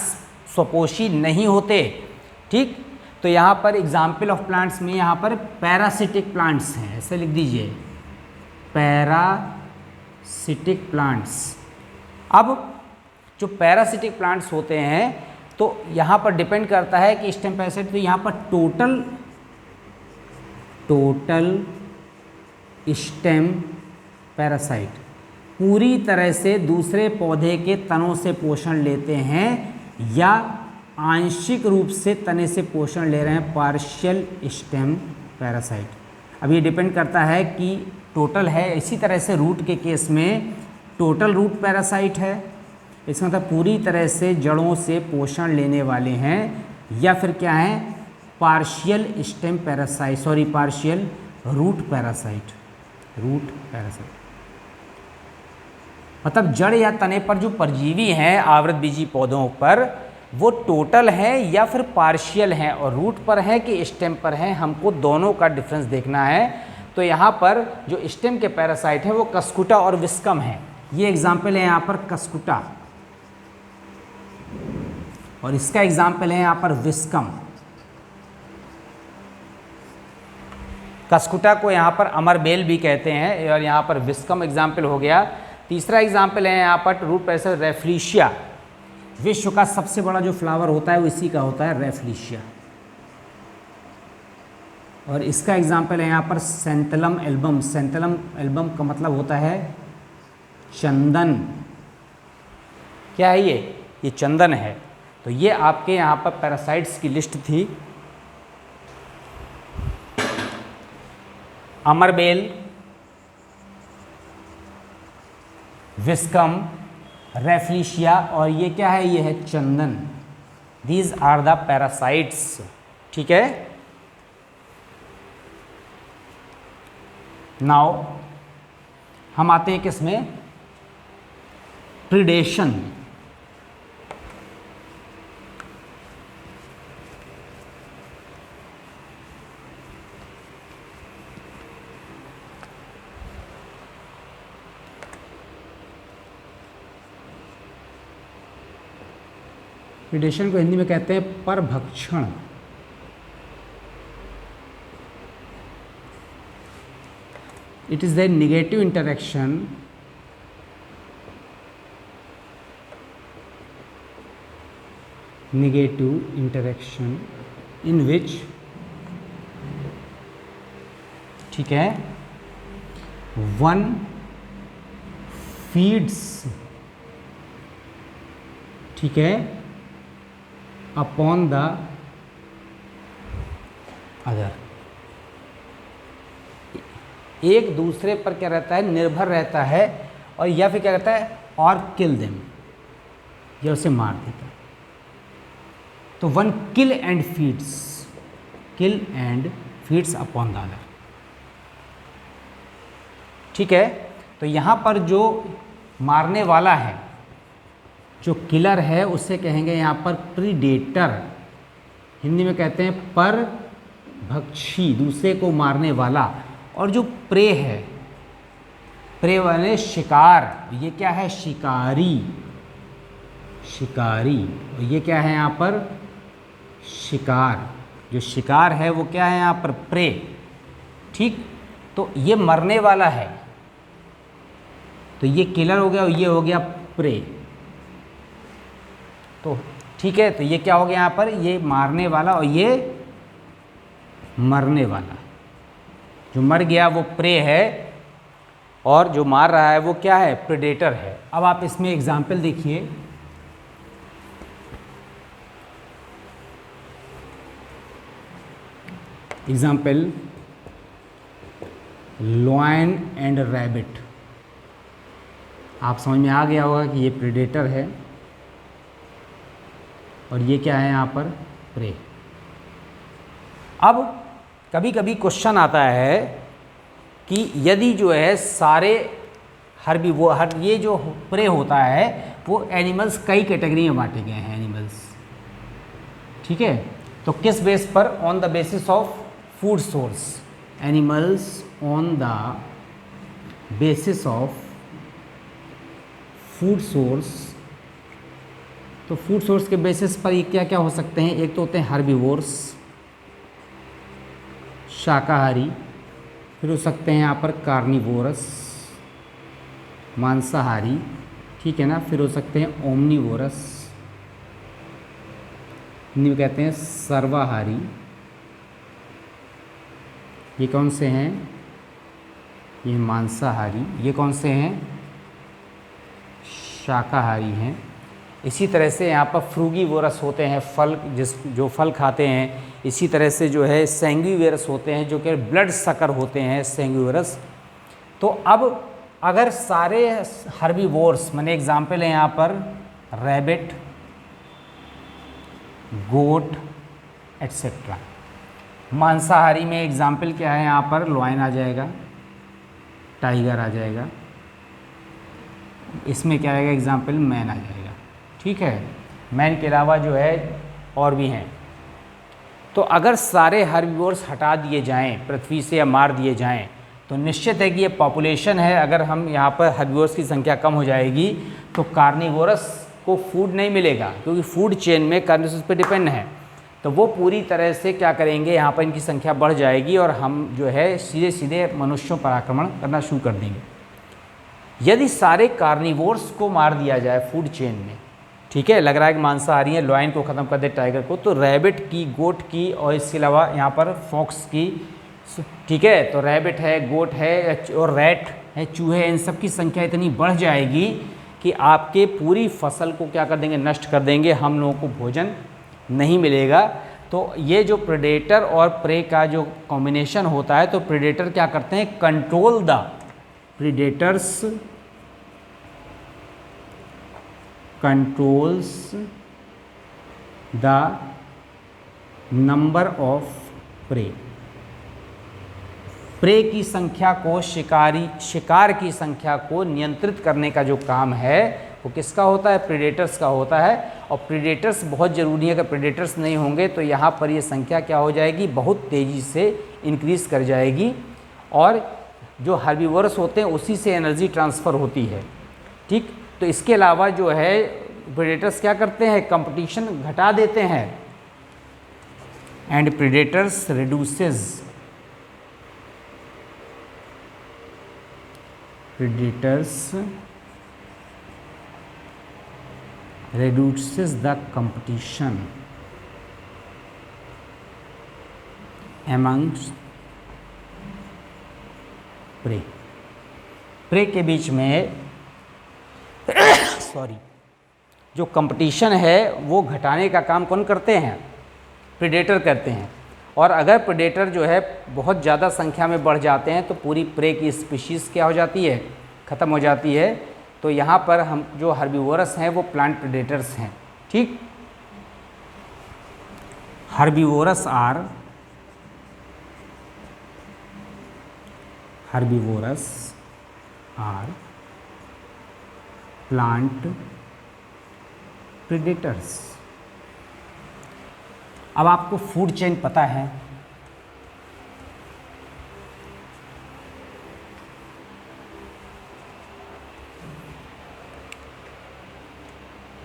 स्वपोषी नहीं होते, ठीक। तो यहाँ पर एग्जाम्पल ऑफ प्लांट्स में यहाँ पर पैरासिटिक प्लांट्स हैं, ऐसे लिख दीजिए, पैरासिटिक प्लांट्स। अब जो पैरासिटिक प्लांट्स होते हैं तो यहाँ पर डिपेंड करता है कि स्टेम पैरासाइट, तो यहाँ पर टोटल स्टेम पैरासाइट पूरी तरह से दूसरे पौधे के तनों से पोषण लेते हैं, या आंशिक रूप से तने से पोषण ले रहे हैं, पार्शियल स्टेम पैरासाइट। अब ये डिपेंड करता है कि टोटल है। इसी तरह से रूट के केस में टोटल रूट पैरासाइट है, इसका मतलब पूरी तरह से जड़ों से पोषण लेने वाले हैं, या फिर क्या है? Partial stem parasite, partial root parasite. मतलब जड़ या तने पर जो परजीवी हैं आवृतबीजी पौधों पर, वो टोटल है या फिर पार्शियल हैं, और रूट पर है कि स्टेम पर है, हमको दोनों का डिफरेंस देखना है। तो यहाँ पर जो स्टेम के पैरासाइट है वो कस्कुटा और विस्कम है। ये एग्जाम्पल है यहाँ पर कस्कुटा, और इसका एग्जाम्पल है यहाँ पर विस्कम। कस्कुटा को यहाँ पर अमरबेल भी कहते हैं, और यहाँ पर विस्कम एग्जाम्पल हो गया। तीसरा एग्जाम्पल है यहाँ पर रूट पैरासाइट रेफ्लिशिया। विश्व का सबसे बड़ा जो फ्लावर होता है वो इसी का होता है, रेफ्लिशिया। और इसका एग्जाम्पल है यहाँ पर सेंतलम एल्बम। सेंतलम एल्बम का मतलब होता है चंदन। क्या है ये चंदन है। तो ये आपके यहाँ पर पैरासाइट्स की लिस्ट थी। अमरबेल, विस्कम, रेफ्लिशिया और ये क्या है, ये है चंदन। These are the parasites. ठीक है। नाउ हम आते हैं किसमें, प्रीडेशन। प्रीडेशन को हिंदी में कहते हैं परभक्षण। It is the negative interaction in which, ठीक है, वन फीड्स, ठीक है, अपॉन द अदर। एक दूसरे पर क्या रहता है, निर्भर रहता है, और या फिर क्या कहता है, और किल देम, या उसे मार देता है। तो one kill and feeds upon the other. ठीक है। तो यहाँ पर जो मारने वाला है, जो किलर है, उसे कहेंगे यहाँ पर प्रीडेटर। हिंदी में कहते हैं परभक्षी, दूसरे को मारने वाला। और जो प्रे है, प्रे वाले शिकार, ये क्या है, शिकारी। और ये क्या है यहाँ पर, शिकार। जो शिकार है वो क्या है यहाँ पर, प्रे। ठीक। तो ये मरने वाला है, तो ये किलर हो गया और ये हो गया प्रे। तो ठीक है। तो ये क्या हो गया यहाँ पर, ये मारने वाला और ये मरने वाला। जो मर गया वो प्रे है, और जो मार रहा है वो क्या है, प्रेडेटर है। अब आप इसमें एग्जाम्पल देखिए। Example, lion and rabbit. आप समझ में आ गया होगा कि ये प्रेडेटर है और ये क्या है यहाँ पर, प्रे। अब कभी कभी क्वेश्चन आता है कि यदि जो है सारे ये जो प्रे होता है वो एनिमल्स कई कैटेगरी में बांटे गए हैं एनिमल्स। ठीक है। तो किस बेस पर, on the basis of food source. Animals on the basis of food source. तो फूड सोर्स के बेसिस पर ये क्या क्या हो सकते हैं, एक तो होते हैं हर्बीवोर्स, शाकाहारी, फिर हो सकते हैं यहाँ पर कार्निवोरस, मांसाहारी, ठीक है ना, फिर हो सकते हैं ओमनीवोरस, हिंदी में कहते हैं सर्वाहारी। ये कौन से हैं, ये मांसाहारी। ये कौन से हैं, शाकाहारी हैं। इसी तरह से यहाँ पर फ्रूगीवोरस होते हैं, फल जो फल खाते हैं। इसी तरह से जो है सैंग्यूवेरस होते हैं, जो कि ब्लड सकर होते हैं, सैंग्यूवेरस। तो अब अगर सारे हर्बीवोर्स, मैंने एग्जाम्पल है यहाँ पर रैबिट, गोट एट्सेट्रा। मांसाहारी में एग्जाम्पल क्या है, यहाँ पर लॉयन आ जाएगा, टाइगर आ जाएगा, इसमें क्या आएगा एग्जाम्पल, मैन आ जाएगा। ठीक है। मैन के अलावा जो है और भी हैं। तो अगर सारे हर्बीवोर्स हटा दिए जाएं पृथ्वी से या मार दिए जाएं, तो निश्चित है कि ये पॉपुलेशन है, अगर हम यहाँ पर हर्बीवोर्स की संख्या कम हो जाएगी तो कार्निवोरस को फूड नहीं मिलेगा, क्योंकि फूड चेन में कार्निवोरस पे डिपेंड है। तो वो पूरी तरह से क्या करेंगे, यहाँ पर इनकी संख्या बढ़ जाएगी और हम जो है सीधे सीधे मनुष्यों पर आक्रमण करना शुरू कर देंगे। यदि सारे कार्निवोर्स को मार दिया जाए फूड चेन में, ठीक है, लग रहा है कि मांसाहारी है, लॉयन को ख़त्म कर दे, टाइगर को, तो रैबिट की, गोट की और इसके अलावा यहाँ पर फॉक्स की, ठीक है, तो रैबिट है, गोट है और रैट है, चूहे, इन सब की संख्या इतनी बढ़ जाएगी कि आपके पूरी फसल को क्या कर देंगे, नष्ट कर देंगे, हम लोगों को भोजन नहीं मिलेगा। तो ये जो प्रेडेटर और प्रे का जो कॉम्बिनेशन होता है, तो प्रेडेटर क्या करते हैं, control the predators controls the number of prey. Prey की संख्या को, शिकार की संख्या को नियंत्रित करने का जो काम है वो किसका होता है, प्रेडेटर्स का होता है। और प्रेडेटर्स बहुत ज़रूरी है, अगर प्रेडेटर्स नहीं होंगे तो यहाँ पर ये संख्या क्या हो जाएगी, बहुत तेज़ी से इंक्रीज़ कर जाएगी, और जो हर्बीवोरस होते हैं उसी से एनर्जी ट्रांसफ़र होती है। ठीक, तो इसके अलावा जो है प्रेडेटर्स क्या करते हैं, कंपटीशन घटा देते हैं, and predators reduces the competition amongst prey। Prey के बीच में जो कंपटीशन है वो घटाने का काम कौन करते हैं, प्रेडेटर करते हैं। और अगर प्रेडेटर जो है बहुत ज़्यादा संख्या में बढ़ जाते हैं तो पूरी प्रे की स्पीशीज़ क्या हो जाती है, ख़त्म हो जाती है। तो यहाँ पर हम जो हर्बीवोरस हैं वो प्लांट प्रेडेटर्स हैं। ठीक, हर्बीवोरस आर प्लांट प्रेडेटर्स। अब आपको फूड चेन पता है,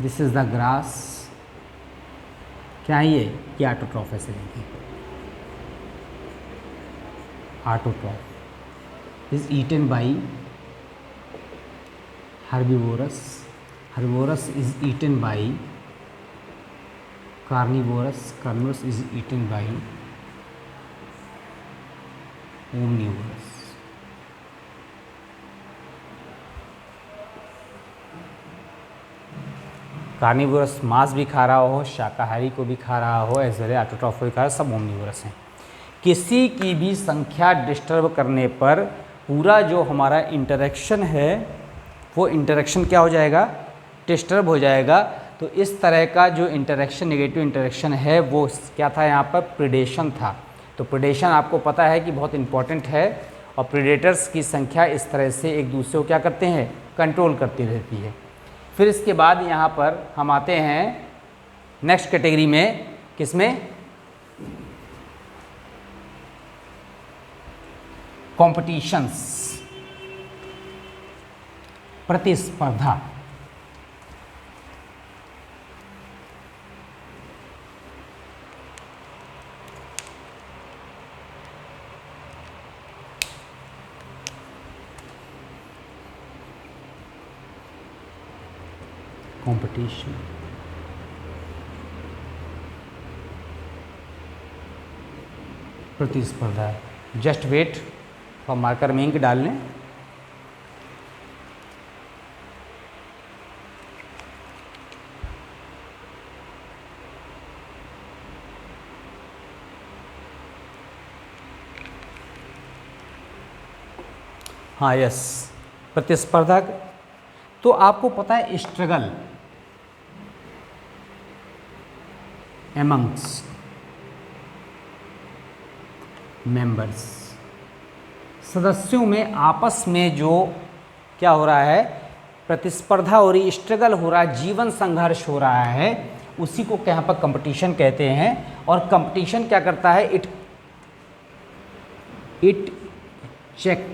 दिस इज द ग्रास, क्या है ये ऑटोट्रॉफ है, से देखिए autotroph is eaten by herbivorous is eaten by carnivorous is eaten by omnivorous। Carnivorous मांस भी खा रहा हो, शाकाहारी को भी खा रहा हो, एज वेल ऑटोट्रॉफ को भी खा रहा हो, सब ओमनिवोरस हैं। किसी की भी संख्या डिस्टर्ब करने पर पूरा जो हमारा इंटरेक्शन है वो इंटरेक्शन क्या हो जाएगा, डिस्टर्ब हो जाएगा। तो इस तरह का जो इंटरेक्शन, नेगेटिव इंटरेक्शन है वो क्या था, यहाँ पर प्रेडेशन था। तो प्रेडेशन आपको पता है कि बहुत इंपॉर्टेंट है, और प्रेडेटर्स की संख्या इस तरह से एक दूसरे को क्या करते हैं, कंट्रोल करती रहती है। फिर इसके बाद यहाँ पर हम आते हैं नेक्स्ट कैटेगरी में, किसमें, कॉम्पिटिशंस, प्रतिस्पर्धा। कंपटीशन, प्रतिस्पर्धा। जस्ट वेट फॉर मार्कर में इंक डाल लें। हाँ यस, प्रतिस्पर्धा। तो आपको पता है स्ट्रगल amongst मेंबर्स, सदस्यों में आपस में जो क्या हो रहा है, प्रतिस्पर्धा हो रही, स्ट्रगल हो रहा है, जीवन संघर्ष हो रहा है, उसी को यहाँ पर कंपटीशन कहते हैं। और कंपटीशन क्या करता है, it check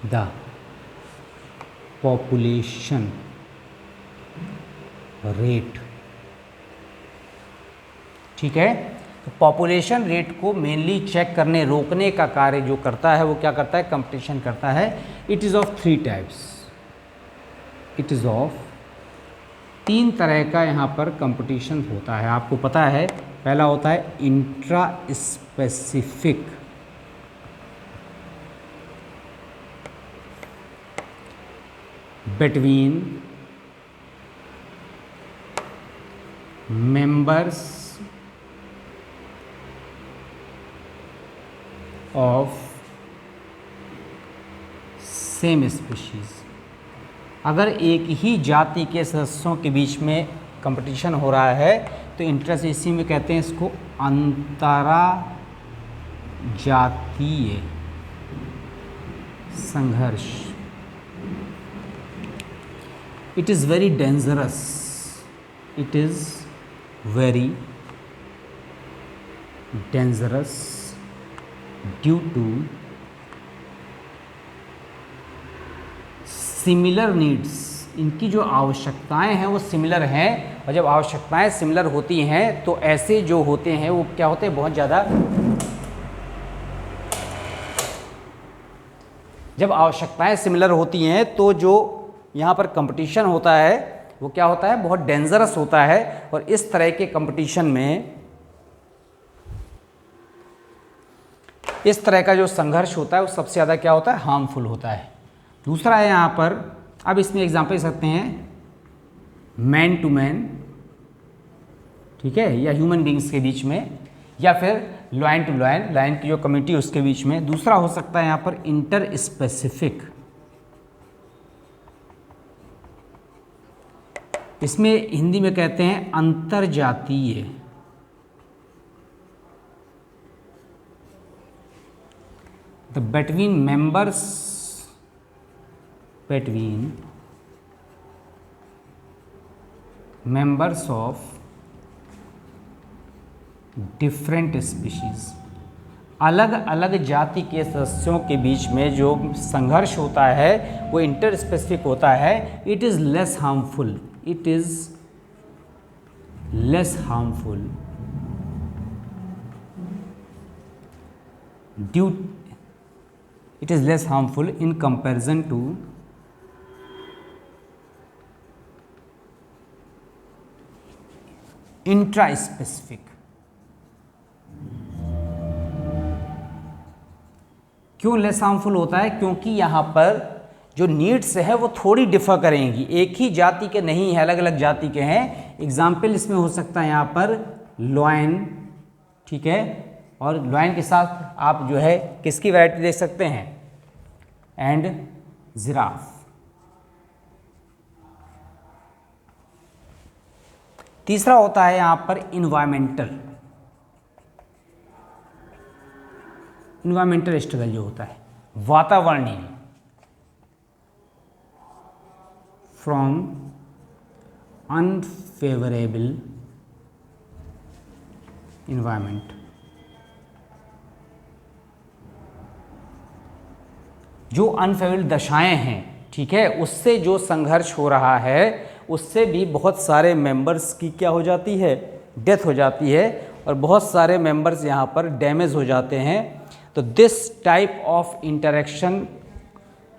the population rate. ठीक है, तो पॉपुलेशन रेट को मेनली चेक करने, रोकने का कार्य जो करता है वो क्या करता है, कंपटीशन करता है। It is of 3 types, it is of 3 तरह का यहाँ पर कंपटीशन होता है। आपको पता है, पहला होता है intra specific between members of same species। अगर एक ही जाति के सदस्यों के बीच में कंपटीशन हो रहा है तो इंटर इसी में कहते हैं इसको अंतरा जातीय संघर्ष। It is very dangerous, it is very dangerous due to similar needs. इनकी जो आवश्यकताएं हैं वो सिमिलर हैं, और जब आवश्यकताएं सिमिलर होती हैं तो ऐसे जो होते हैं वो क्या होते हैं, बहुत ज़्यादा, जब आवश्यकताएं सिमिलर होती हैं तो जो यहाँ पर कंपटीशन होता है वो क्या होता है, बहुत डेंजरस होता है। और इस तरह के कंपटीशन में, इस तरह का जो संघर्ष होता है वो सबसे ज़्यादा क्या होता है, हार्मफुल होता है। दूसरा है यहाँ पर, अब इसमें एग्जाम्पल सकते हैं मैन टू मैन, ठीक है, या ह्यूमन बींग्स के बीच में, या फिर लॉयन टू लॉयन, लॉयन की जो कम्युनिटी उसके बीच में। दूसरा हो सकता है यहाँ पर इंटर स्पेसिफिक, इसमें हिंदी में कहते हैं अंतरजातीय। The between members of different species। अलग अलग जाति के सदस्यों के बीच में जो संघर्ष होता है वो इंटर स्पेसिफिक होता है। It is less harmful, it is less harmful due, it is less harmful in comparison to intraspecific। क्यों लेस हार्मफुल होता है, क्योंकि यहाँ पर जो नीड्स है वो थोड़ी डिफर करेंगी, एक ही जाति के नहीं है, अलग अलग जाति के हैं। एग्जाम्पल इसमें हो सकता है यहाँ पर लॉयन, ठीक है, और लॉयन के साथ आप जो है किसकी वैरायटी देख सकते हैं, एंड जिराफ। तीसरा होता है यहाँ पर इन्वायरमेंटल, इन्वायरमेंटल स्ट्रगल जो होता है वातावरणीय, फ्रॉम अनफेवरेबल इन्वायरमेंट। जो अनफेवरेबल दशाएं हैं, ठीक है, उससे जो संघर्ष हो रहा है उससे भी बहुत सारे मेंबर्स की क्या हो जाती है, डेथ हो जाती है, और बहुत सारे मेंबर्स यहाँ पर डैमेज हो जाते हैं। तो दिस टाइप ऑफ इंटरेक्शन,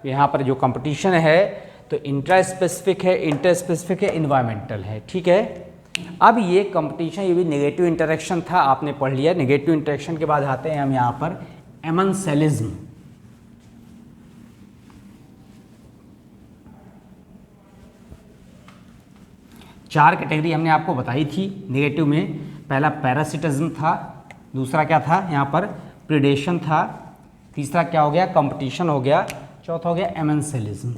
यहाँ पर जो कंपटीशन है तो इंट्रा स्पेसिफिक है, इंटर स्पेसिफिक है, इन्वायरमेंटल है, ठीक है। अब ये कंपटीशन, ये भी नेगेटिव इंटरेक्शन था, आपने पढ़ लिया। नेगेटिव इंटरेक्शन के बाद आते हैं हम यहाँ पर एमेंसेलिज्म। चार कैटेगरी हमने आपको बताई थी नेगेटिव में। पहला पैरासिटिज्म था, दूसरा क्या था यहाँ पर प्रिडेशन था, तीसरा क्या हो गया कंपटीशन हो गया, चौथा हो गया एमेंसेलिज्म।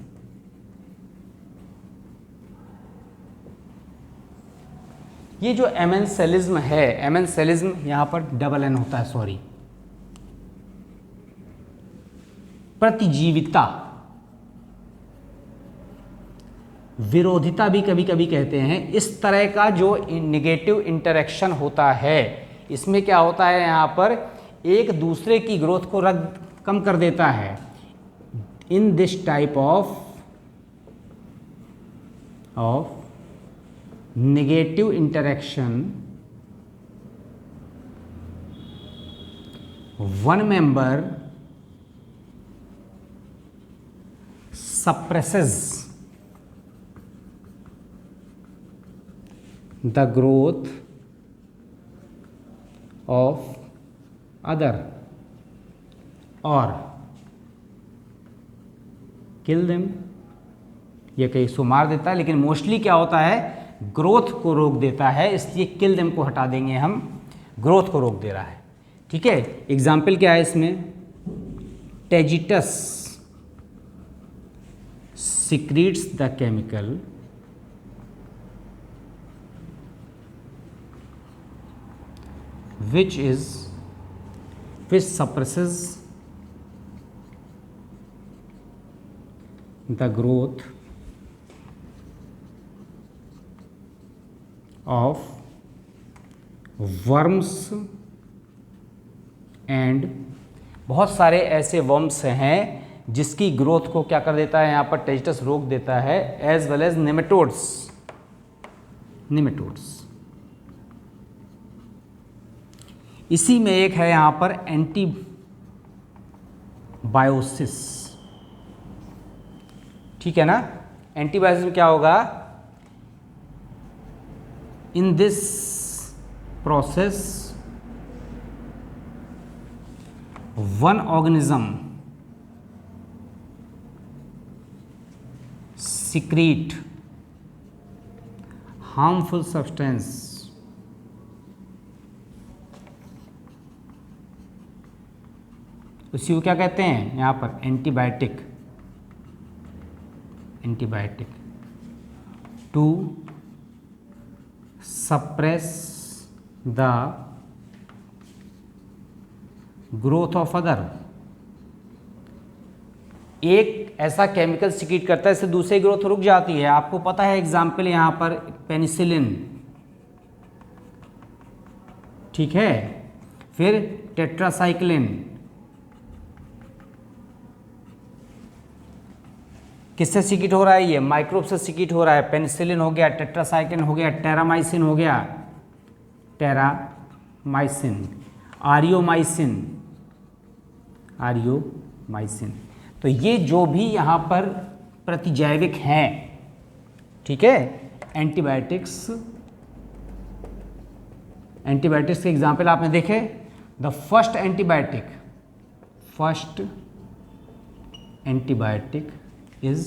ये जो एमेंसेलिज्म है, एमेंसेलिज्म यहाँ पर डबल एन होता है, सॉरी, प्रतिजीविता, विरोधिता भी कभी कभी कहते हैं। इस तरह का जो नेगेटिव इंटरेक्शन होता है इसमें क्या होता है, यहाँ पर एक दूसरे की ग्रोथ को कम कर देता है। इन this type of negative interaction one member suppresses the growth of other or kill them ये कई सो मार देता है, लेकिन मोस्टली क्या होता है, ग्रोथ को रोक देता है, इसलिए किल देम को हटा देंगे हम, ग्रोथ को रोक दे रहा है। ठीक है, एग्जाम्पल क्या है इसमें, टेजिटस secretes the chemical which suppresses the growth of worms and बहुत सारे ऐसे वर्म्स हैं जिसकी ग्रोथ को क्या कर देता है, यहाँ पर टेजिटस रोक देता है, एज वेल एज नेमेटोड्स। इसी में एक है यहाँ पर एंटीबायोसिस। ठीक है ना, एंटीबायोसिस में क्या होगा, in this process one organism secrete harmful substance उसी को क्या कहते हैं यहाँ पर, antibiotic to suppress the growth of other. एक ऐसा केमिकल सिक्रीट करता है इससे दूसरी ग्रोथ रुक जाती है। आपको पता है एग्जाम्पल यहाँ पर पेनिसिलिन, ठीक है, फिर टेट्रासाइक्लिन, किससे सिक्रीट हो रहा है, ये माइक्रोब से सिक्रीट हो रहा है। पेनिसिलिन हो गया, टेट्रासाइक्लिन हो गया, टेरामाइसिन हो गया, आरियोमाइसिन। तो ये जो भी यहाँ पर प्रतिजैविक हैं, ठीक है, एंटीबायोटिक्स के एग्जाम्पल आपने देखे। The first antibiotic is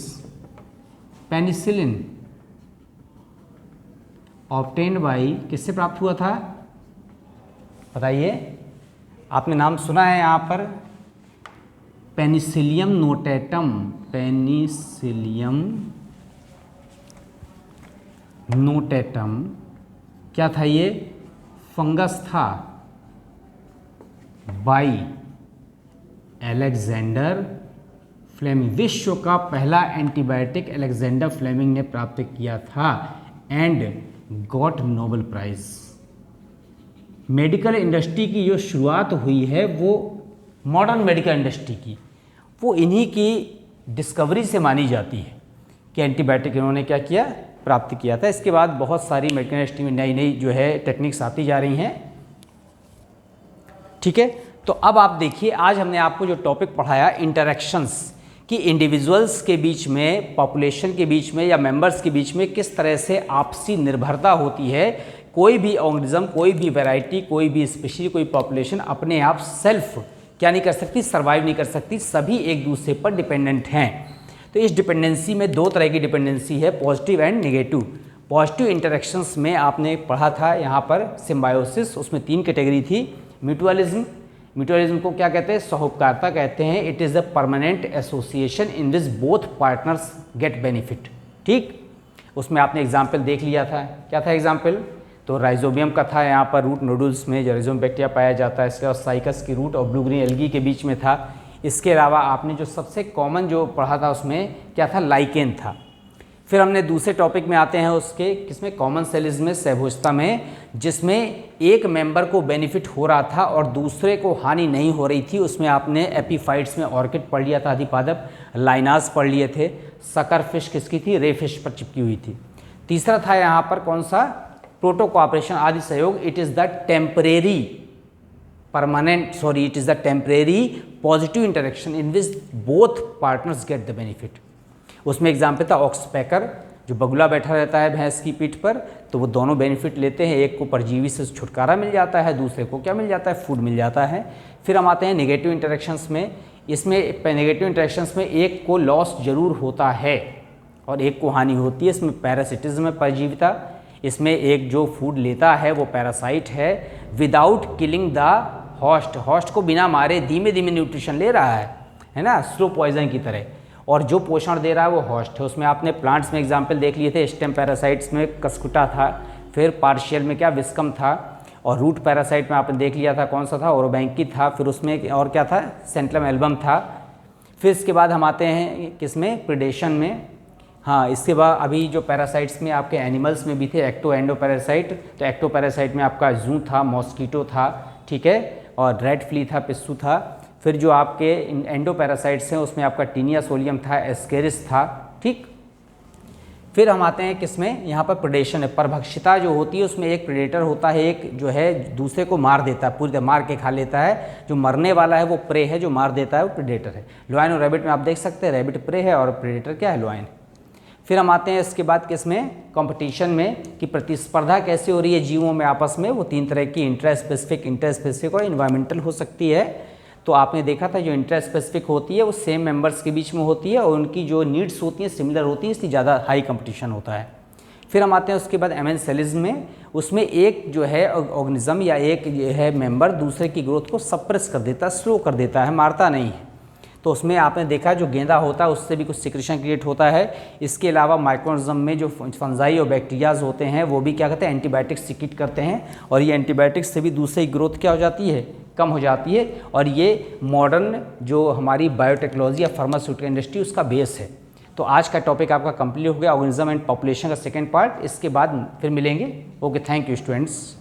penicillin, obtained by, किससे प्राप्त हुआ था बताइए, आपने नाम सुना है यहाँ पर, पेनिसिलियम नोटेटम। क्या था ये, फंगस था, बाई अलेक्जेंडर फ्लेमिंग। विश्व का पहला एंटीबायोटिक अलेक्जेंडर फ्लेमिंग ने प्राप्त किया था and got Nobel prize. Medical industry की जो शुरुआत हुई है वो मॉडर्न मेडिकल इंडस्ट्री की, वो इन्हीं की डिस्कवरी से मानी जाती है कि एंटीबायोटिक इन्होंने क्या किया, प्राप्त किया था। इसके बाद बहुत सारी मेडिकल इंडस्ट्री में नई नई जो है टेक्निक्स आती जा रही हैं। ठीक है, तो अब आप देखिए, आज हमने आपको जो टॉपिक पढ़ाया इंटरेक्शंस, कि इंडिविजुअल्स के बीच में, पॉपुलेशन के बीच में या मेंबर्स के बीच में किस तरह से आपसी निर्भरता होती है। कोई भी ऑर्गेनिज्म, कोई भी वैरायटी, कोई भी स्पीशीज, कोई पॉपुलेशन अपने आप सेल्फ क्या नहीं कर सकती, सर्वाइव नहीं कर सकती, सभी एक दूसरे पर डिपेंडेंट हैं। तो इस डिपेंडेंसी में दो तरह की डिपेंडेंसी है, positive and negative. Positive interactions में आपने पढ़ा था यहाँ पर सिम्बायोसिस, उसमें 3 कैटेगरी थी। म्यूचुअलिज्म को क्या कहते हैं, सहोपकारिता कहते हैं। It is a permanent association in which both partners get benefit. ठीक, उसमें आपने एग्जाम्पल देख लिया था, क्या था एग्जाम्पल, तो राइजोबियम का था यहाँ पर, रूट नोडल्स में जो राइजोबियम बैक्टीरिया पाया जाता है, इसके बाद साइकस की रूट और ब्लू ग्रीन एल्गी के बीच में था। इसके अलावा आपने जो सबसे कॉमन जो पढ़ा था उसमें क्या था, लाइकेन था। फिर हमने दूसरे टॉपिक में आते हैं उसके, किसमें, कॉमन सेल्स में, सहभोजता में, जिसमें एक मेंबर को बेनिफिट हो रहा था और दूसरे को हानि नहीं हो रही थी। उसमें आपने एपीफाइट्स में ऑर्किड पढ़ लिया था, अधिपादप, लाइनास पढ़ लिए थे, सकर फिश किसकी थी, रे फिश पर चिपकी हुई थी। तीसरा था यहाँ पर कौन सा, प्रोटो कोऑपरेशन आदि सहयोग। It is the temporary positive interaction in which both partners get the benefit. उसमें एग्जाम्पल था ऑक्सपैकर, जो बगुला बैठा रहता है भैंस की पीठ पर, तो वो दोनों बेनिफिट लेते हैं। एक को परजीवी से छुटकारा मिल जाता है, दूसरे को क्या मिल जाता है, फूड मिल जाता है। फिर हम आते हैं नेगेटिव इंटरेक्शंस में। इसमें नेगेटिव इंटरेक्शंस में एक को लॉस जरूर होता है और एक को हानि होती है। इसमें पैरासिटिज्म है, परजीविता। इसमें एक जो फूड लेता है वो पैरासाइट है, without killing the host, host को बिना मारे धीमे धीमे न्यूट्रिशन ले रहा है ना, स्लो पॉइजन की तरह। और जो पोषण दे रहा है वो होस्ट है। उसमें आपने प्लांट्स में एग्जाम्पल देख लिए थे, स्टेम पैरासाइट्स में कस्कुटा था, फिर पार्शियल में क्या विस्कम था, और रूट पैरासाइट में आपने देख लिया था कौन सा था, ओरोबैंकी था, फिर उसमें और क्या था, सेंट्रम एल्बम था। फिर इसके बाद हम आते हैं किसमें, प्रिडेशन में। हाँ, इसके बाद अभी जो पैरासाइट्स में आपके एनिमल्स में भी थे एक्टो एंडो पैरासाइट, तो एक्टो पैरासाइट में आपका जू था, मॉस्कीटो था, ठीक है, और रेड फ्ली था, पिस्सू था। फिर जो आपके एंडो पैरासाइट्स हैं उसमें आपका टीनिया सोलियम था, एस्केरिस था, ठीक। फिर हम आते हैं किसमें, यहाँ पर प्रेडेशन है, परभक्षिता जो होती है उसमें एक प्रेडेटर होता है, एक जो है दूसरे को मार देता है, पूरी तरह मार के खा लेता है। जो मरने वाला है वो प्रे है, जो मार देता है वो प्रेडेटर है। लॉयन और रैबिट में आप देख सकते हैं, रैबिट प्रे है और प्रेडेटर क्या है, लॉयन। फिर हम आते हैं इसके बाद किसमें, कंपटीशन में, कि प्रतिस्पर्धा कैसे हो रही है जीवों में आपस में। वो तीन तरह की, इंट्रा स्पेसिफिक और इन्वायरमेंटल हो सकती है। तो आपने देखा था जो इंट्रा स्पेसिफिक होती है वो सेम मेंबर्स के बीच में होती है और उनकी जो नीड्स होती हैं सिमिलर होती हैं, इसलिए ज़्यादा हाई कंपटीशन होता है। फिर हम आते हैं उसके बाद एमेंसेलिज्म में। उसमें एक जो है ऑर्गेनिज्म या एक जो है मेंबर दूसरे की ग्रोथ को सप्रेस कर देता है, स्लो कर देता है, मारता नहीं है। तो उसमें आपने देखा जो गेंदा होता है उससे भी कुछ सिक्रेशन क्रिएट होता है। इसके अलावा माइक्रोनिज्म में जो फंजाई और बैक्टीरियाज होते हैं वो भी क्या करते हैं, एंटीबायोटिक्स सिक्रेट करते हैं, और ये एंटीबायोटिक्स से भी दूसरे की ग्रोथ क्या हो जाती है, कम हो जाती है। और ये मॉडर्न जो हमारी बायोटेक्नोलॉजी या फार्मास्यूटिकल इंडस्ट्री उसका बेस है। तो आज का टॉपिक आपका कंप्लीट हो गया, ऑर्गेनिज्म एंड पॉपुलेशन का सेकेंड पार्ट। इसके बाद फिर मिलेंगे। Okay, thank you students.